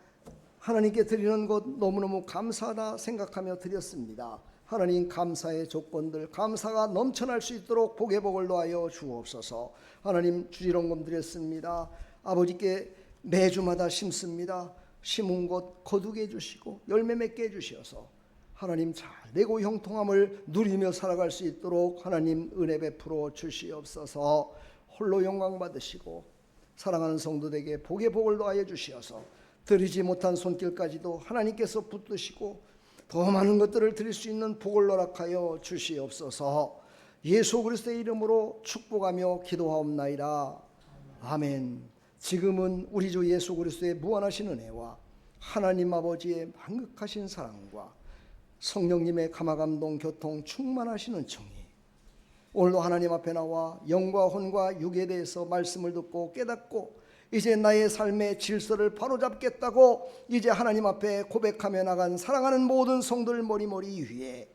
하나님께 드리는 것 너무너무 감사하다 생각하며 드렸습니다. 하나님 감사의 조건들, 감사가 넘쳐날 수 있도록 복의 복을 더하여 주옵소서. 하나님 주지런금 드렸습니다. 아버지께 매주마다 심습니다. 심은 것 거두게 해주시고 열매 맺게 해주셔서 하나님 잘 내고 형통함을 누리며 살아갈 수 있도록 하나님 은혜 베풀어 주시옵소서. 홀로 영광 받으시고 사랑하는 성도들에게 복의 복을 더하여 주시어서 드리지 못한 손길까지도 하나님께서 붙드시고 더 많은 것들을 드릴 수 있는 복을 허락하여 주시옵소서. 예수 그리스도의 이름으로 축복하며 기도하옵나이다. 아멘. 지금은 우리 주 예수 그리스도의 무한하신 은혜와 하나님 아버지의 만극하신 사랑과 성령님의 감화감동 교통 충만하신 은총이 오늘도 하나님 앞에 나와 영과 혼과 육에 대해서 말씀을 듣고 깨닫고 이제 나의 삶의 질서를 바로잡겠다고 이제 하나님 앞에 고백하며 나간 사랑하는 모든 성도들 머리머리 위에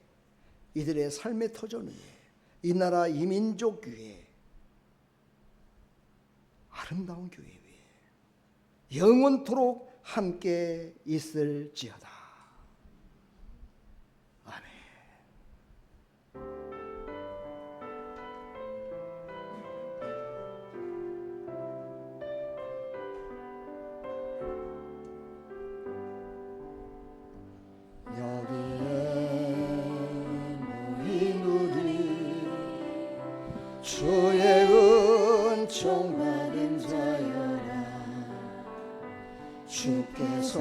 이들의 삶의 터전 위에 이 나라 이민족 교회, 아름다운 교회 위에 영원토록 함께 있을지어다. 아멘. 주의 은총 받은 자여라. 주께서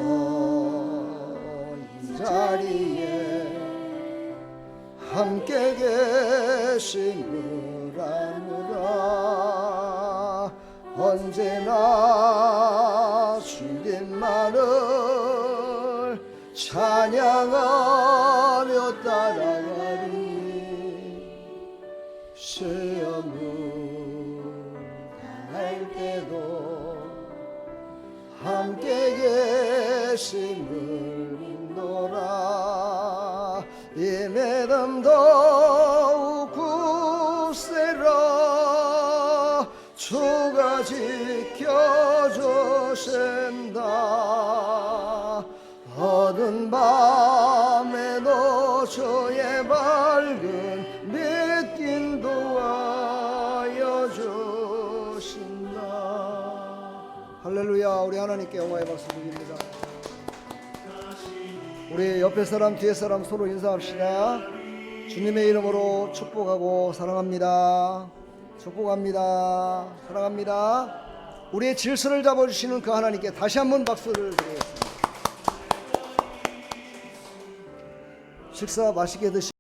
이 자리에 함께 계심을 아노라. 언제나 주님만을 찬양하며 따라가리. 시험을 당할 때도 함께 계심을 믿노라. 이 믿음 더욱 굳세라. 주가 지켜주신다. 어두운 밤에도 주의 밝은 빛 도와여 주신다. 할렐루야. 우리 하나님께 영광의 박수 드립니다. 우리 옆에 사람 뒤에 사람 서로 인사합시다. 주님의 이름으로 축복하고 사랑합니다. 축복합니다. 사랑합니다. 우리의 질서를 잡아주시는 그 하나님께 다시 한번 박수를 드리겠습니다. 식사 맛있게 드시고